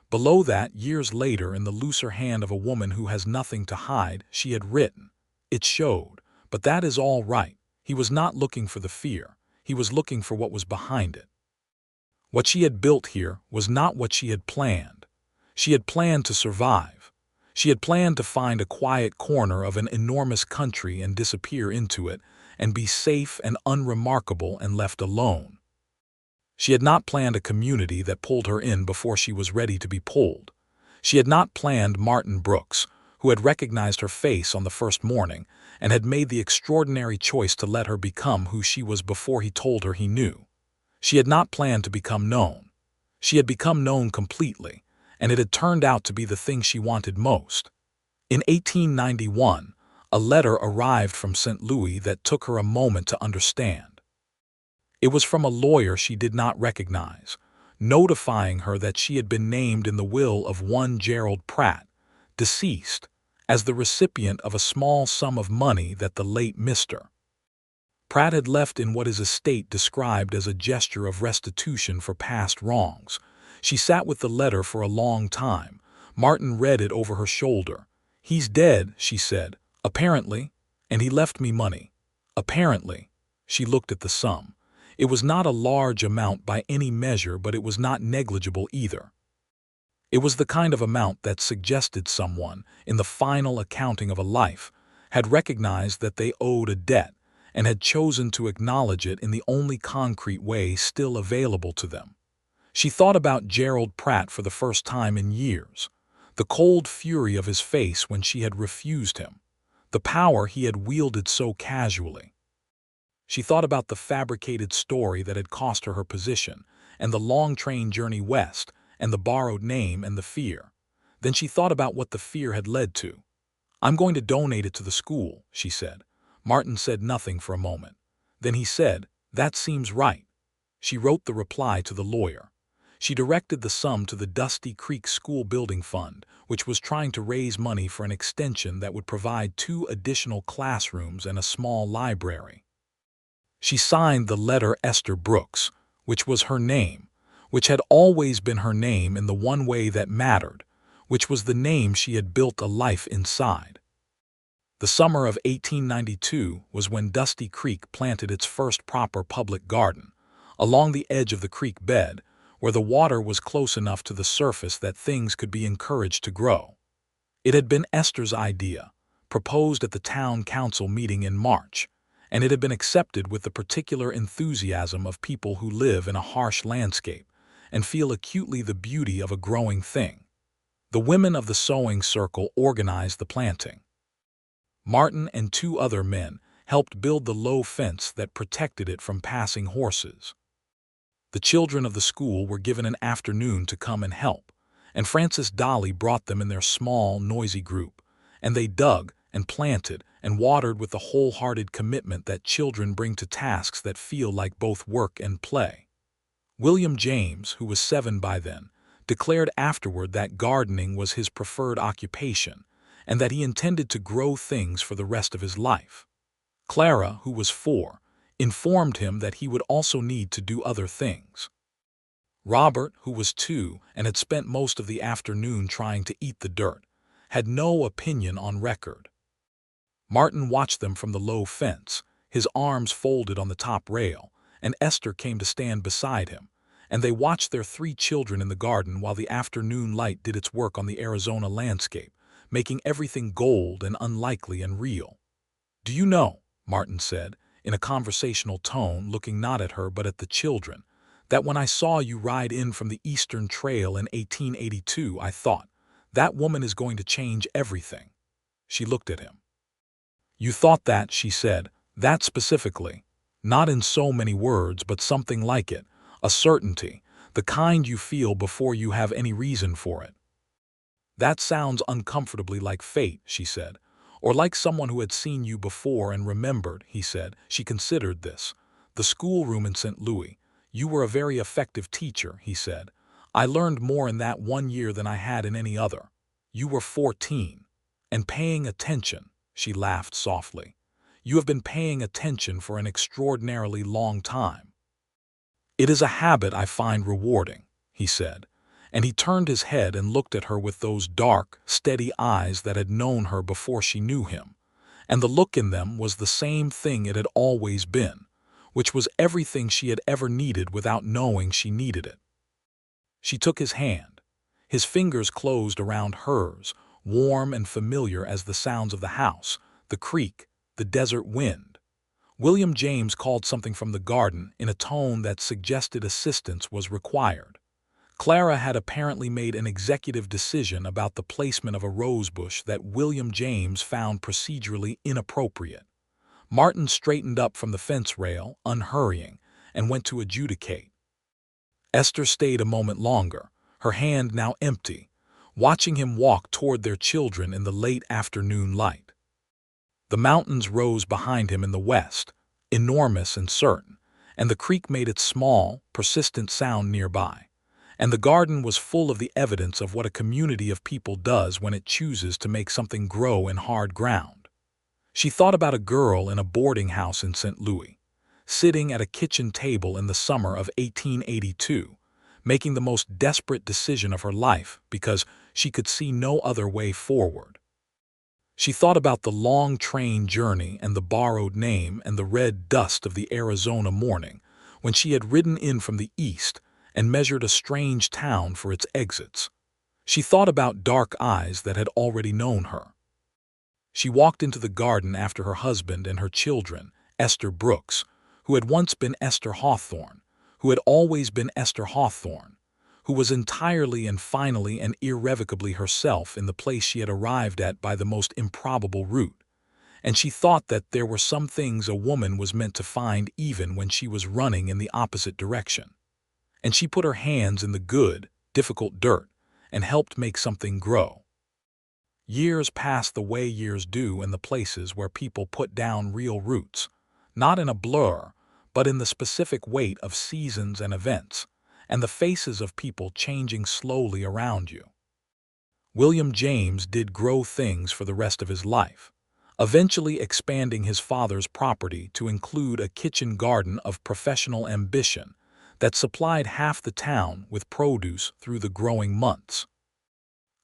Below that, years later, in the looser hand of a woman who has nothing to hide, she had written, it showed, but that is all right. He was not looking for the fear. He was looking for what was behind it. What she had built here was not what she had planned. She had planned to survive. She had planned to find a quiet corner of an enormous country and disappear into it, and be safe and unremarkable and left alone. She had not planned a community that pulled her in before she was ready to be pulled. She had not planned Martin Brooks, who had recognized her face on the first morning and had made the extraordinary choice to let her become who she was before he told her he knew. She had not planned to become known. She had become known completely, and it had turned out to be the thing she wanted most. In 1891, a letter arrived from St. Louis that took her a moment to understand. It was from a lawyer she did not recognize, notifying her that she had been named in the will of one Gerald Pratt, deceased, as the recipient of a small sum of money that the late Mr. Pratt had left in what his estate described as a gesture of restitution for past wrongs. She sat with the letter for a long time. Martin read it over her shoulder. He's dead, she said, apparently, and he left me money. Apparently. She looked at the sum. It was not a large amount by any measure, but it was not negligible either. It was the kind of amount that suggested someone, in the final accounting of a life, had recognized that they owed a debt and had chosen to acknowledge it in the only concrete way still available to them. She thought about Gerald Pratt for the first time in years, the cold fury of his face when she had refused him, the power he had wielded so casually. She thought about the fabricated story that had cost her her position, and the long train journey west, and the borrowed name and the fear. Then she thought about what the fear had led to. "I'm going to donate it to the school," she said. Martin said nothing for a moment. Then he said, "That seems right." She wrote the reply to the lawyer. She directed the sum to the Dusty Creek School Building Fund, which was trying to raise money for an extension that would provide 2 additional classrooms and a small library. She signed the letter Esther Brooks, which was her name, which had always been her name in the one way that mattered, which was the name she had built a life inside. The summer of 1892 was when Dusty Creek planted its first proper public garden, along the edge of the creek bed, where the water was close enough to the surface that things could be encouraged to grow. It had been Esther's idea, proposed at the town council meeting in March, and it had been accepted with the particular enthusiasm of people who live in a harsh landscape and feel acutely the beauty of a growing thing. The women of the sewing circle organized the planting. Martin and 2 other men helped build the low fence that protected it from passing horses. The children of the school were given an afternoon to come and help, and Frances Dolly brought them in their small, noisy group, and they dug and planted and watered with the wholehearted commitment that children bring to tasks that feel like both work and play. William James, who was 7 by then, declared afterward that gardening was his preferred occupation and that he intended to grow things for the rest of his life. Clara, who was 4, informed him that he would also need to do other things. Robert, who was 2 and had spent most of the afternoon trying to eat the dirt, had no opinion on record. Martin watched them from the low fence, his arms folded on the top rail, and Esther came to stand beside him, and they watched their 3 children in the garden while the afternoon light did its work on the Arizona landscape, making everything gold and unlikely and real. "Do you know," Martin said, in a conversational tone, looking not at her but at the children, "that when I saw you ride in from the Eastern Trail in 1882, I thought, that woman is going to change everything." She looked at him. "You thought that," she said, "that specifically. Not in so many words, but something like it, a certainty, the kind you feel before you have any reason for it." "That sounds uncomfortably like fate," she said. "Or like someone who had seen you before and remembered," he said. She considered this. "The schoolroom in St. Louis. You were a very effective teacher," he said. "I learned more in that 1 year than I had in any other. You were 14. And paying attention," she laughed softly. "You have been paying attention for an extraordinarily long time." "It is a habit I find rewarding," he said, and he turned his head and looked at her with those dark, steady eyes that had known her before she knew him, and the look in them was the same thing it had always been, which was everything she had ever needed without knowing she needed it. She took his hand. His fingers closed around hers, warm and familiar as the sounds of the house, the creek, the desert wind. William James called something from the garden in a tone that suggested assistance was required. Clara had apparently made an executive decision about the placement of a rosebush that William James found procedurally inappropriate. Martin straightened up from the fence rail, unhurrying, and went to adjudicate. Esther stayed a moment longer, her hand now empty, watching him walk toward their children in the late afternoon light. The mountains rose behind him in the west, enormous and certain, and the creek made its small, persistent sound nearby. And the garden was full of the evidence of what a community of people does when it chooses to make something grow in hard ground. She thought about a girl in a boarding house in St. Louis, sitting at a kitchen table in the summer of 1882, making the most desperate decision of her life because she could see no other way forward. She thought about the long train journey and the borrowed name and the red dust of the Arizona morning when she had ridden in from the east and measured a strange town for its exits. She thought about dark eyes that had already known her. She walked into the garden after her husband and her children, Esther Brooks, who had once been Esther Hawthorne, who had always been Esther Hawthorne, who was entirely and finally and irrevocably herself in the place she had arrived at by the most improbable route, and she thought that there were some things a woman was meant to find even when she was running in the opposite direction. And she put her hands in the good, difficult dirt and helped make something grow. Years passed the way years do in the places where people put down real roots, not in a blur, but in the specific weight of seasons and events, and the faces of people changing slowly around you. William James did grow things for the rest of his life, eventually expanding his father's property to include a kitchen garden of professional ambition that supplied half the town with produce through the growing months.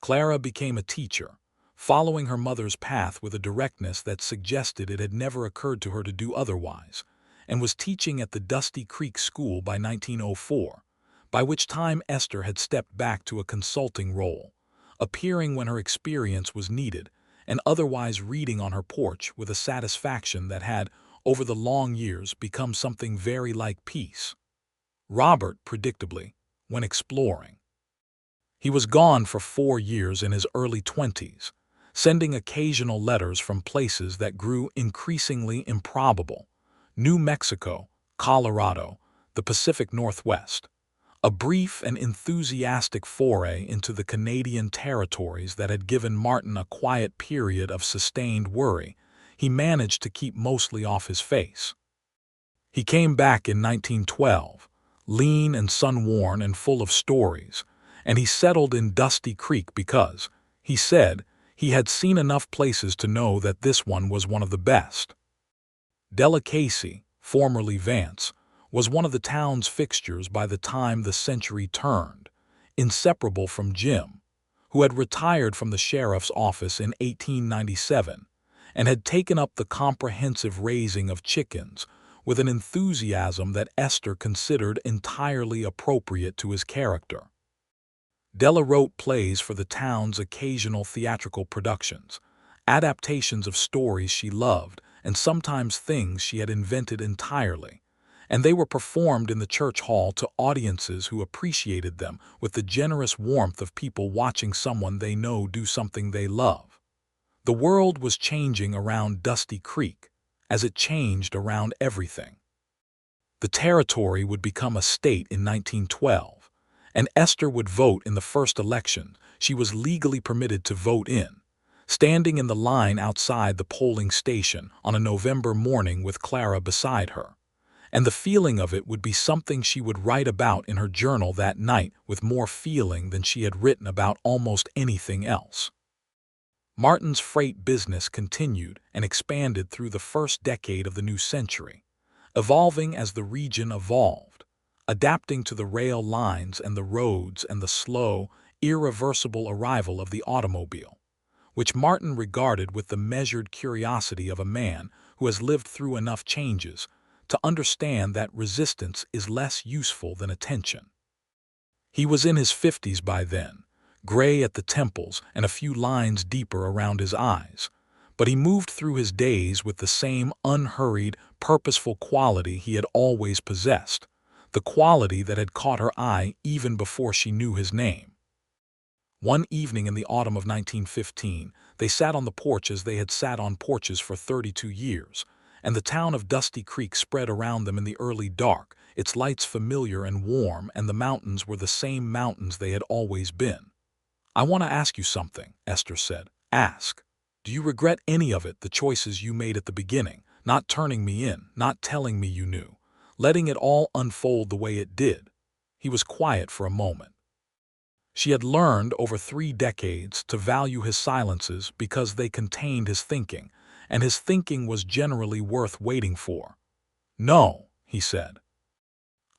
Clara became a teacher, following her mother's path with a directness that suggested it had never occurred to her to do otherwise, and was teaching at the Dusty Creek School by 1904, by which time Esther had stepped back to a consulting role, appearing when her experience was needed, and otherwise reading on her porch with a satisfaction that had, over the long years, become something very like peace. Robert, predictably, went exploring. He was gone for 4 years in his early 20s, sending occasional letters from places that grew increasingly improbable: New Mexico, Colorado, the Pacific Northwest. A brief and enthusiastic foray into the Canadian territories that had given Martin a quiet period of sustained worry he managed to keep mostly off his face. He came back in 1912, lean and sun-worn and full of stories, and he settled in Dusty Creek because, he said, he had seen enough places to know that this one was one of the best. Della Casey, formerly Vance, was one of the town's fixtures by the time the century turned, inseparable from Jim, who had retired from the sheriff's office in 1897 and had taken up the comprehensive raising of chickens with an enthusiasm that Esther considered entirely appropriate to his character. Della wrote plays for the town's occasional theatrical productions, adaptations of stories she loved and sometimes things she had invented entirely, and they were performed in the church hall to audiences who appreciated them with the generous warmth of people watching someone they know do something they love. The world was changing around Dusty Creek, as it changed around everything. The territory would become a state in 1912, and Esther would vote in the first election she was legally permitted to vote in, standing in the line outside the polling station on a November morning with Clara beside her. And the feeling of it would be something she would write about in her journal that night with more feeling than she had written about almost anything else. Martin's freight business continued and expanded through the first decade of the new century, evolving as the region evolved, adapting to the rail lines and the roads and the slow, irreversible arrival of the automobile, which Martin regarded with the measured curiosity of a man who has lived through enough changes to understand that resistance is less useful than attention. He was in his 50s by then, gray at the temples and a few lines deeper around his eyes, but he moved through his days with the same unhurried, purposeful quality he had always possessed, the quality that had caught her eye even before she knew his name. One evening in the autumn of 1915, they sat on the porch as they had sat on porches for 32 years, and the town of Dusty Creek spread around them in the early dark, its lights familiar and warm, and the mountains were the same mountains they had always been. "I want to ask you something," Esther said. "Ask. Do you regret any of it, the choices you made at the beginning, not turning me in, not telling me you knew, letting it all unfold the way it did?" He was quiet for a moment. She had learned over 3 decades to value his silences because they contained his thinking, and his thinking was generally worth waiting for. "No," he said.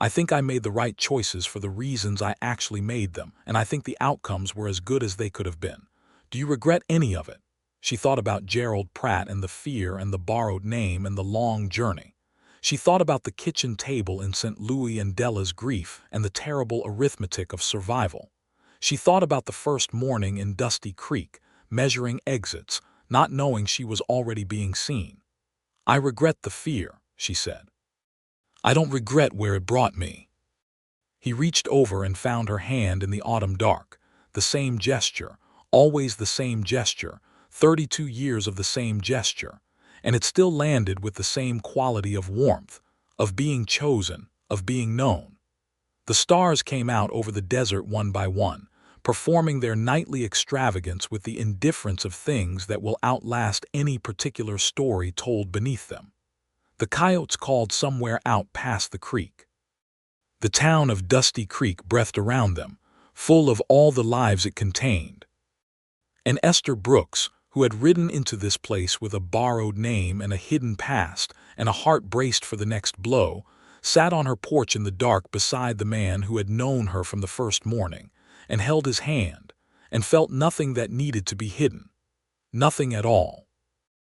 "I think I made the right choices for the reasons I actually made them, and I think the outcomes were as good as they could have been. Do you regret any of it?" She thought about Gerald Pratt and the fear and the borrowed name and the long journey. She thought about the kitchen table in St. Louis and Della's grief and the terrible arithmetic of survival. She thought about the first morning in Dusty Creek, measuring exits, not knowing she was already being seen. "I regret the fear," she said. "I don't regret where it brought me." He reached over and found her hand in the autumn dark, the same gesture, always the same gesture, 32 years of the same gesture, and it still landed with the same quality of warmth, of being chosen, of being known. The stars came out over the desert one by one, performing their nightly extravagance with the indifference of things that will outlast any particular story told beneath them. The coyotes called somewhere out past the creek. The town of Dusty Creek breathed around them, full of all the lives it contained. And Esther Brooks, who had ridden into this place with a borrowed name and a hidden past and a heart braced for the next blow, sat on her porch in the dark beside the man who had known her from the first morning, and held his hand, and felt nothing that needed to be hidden. Nothing at all.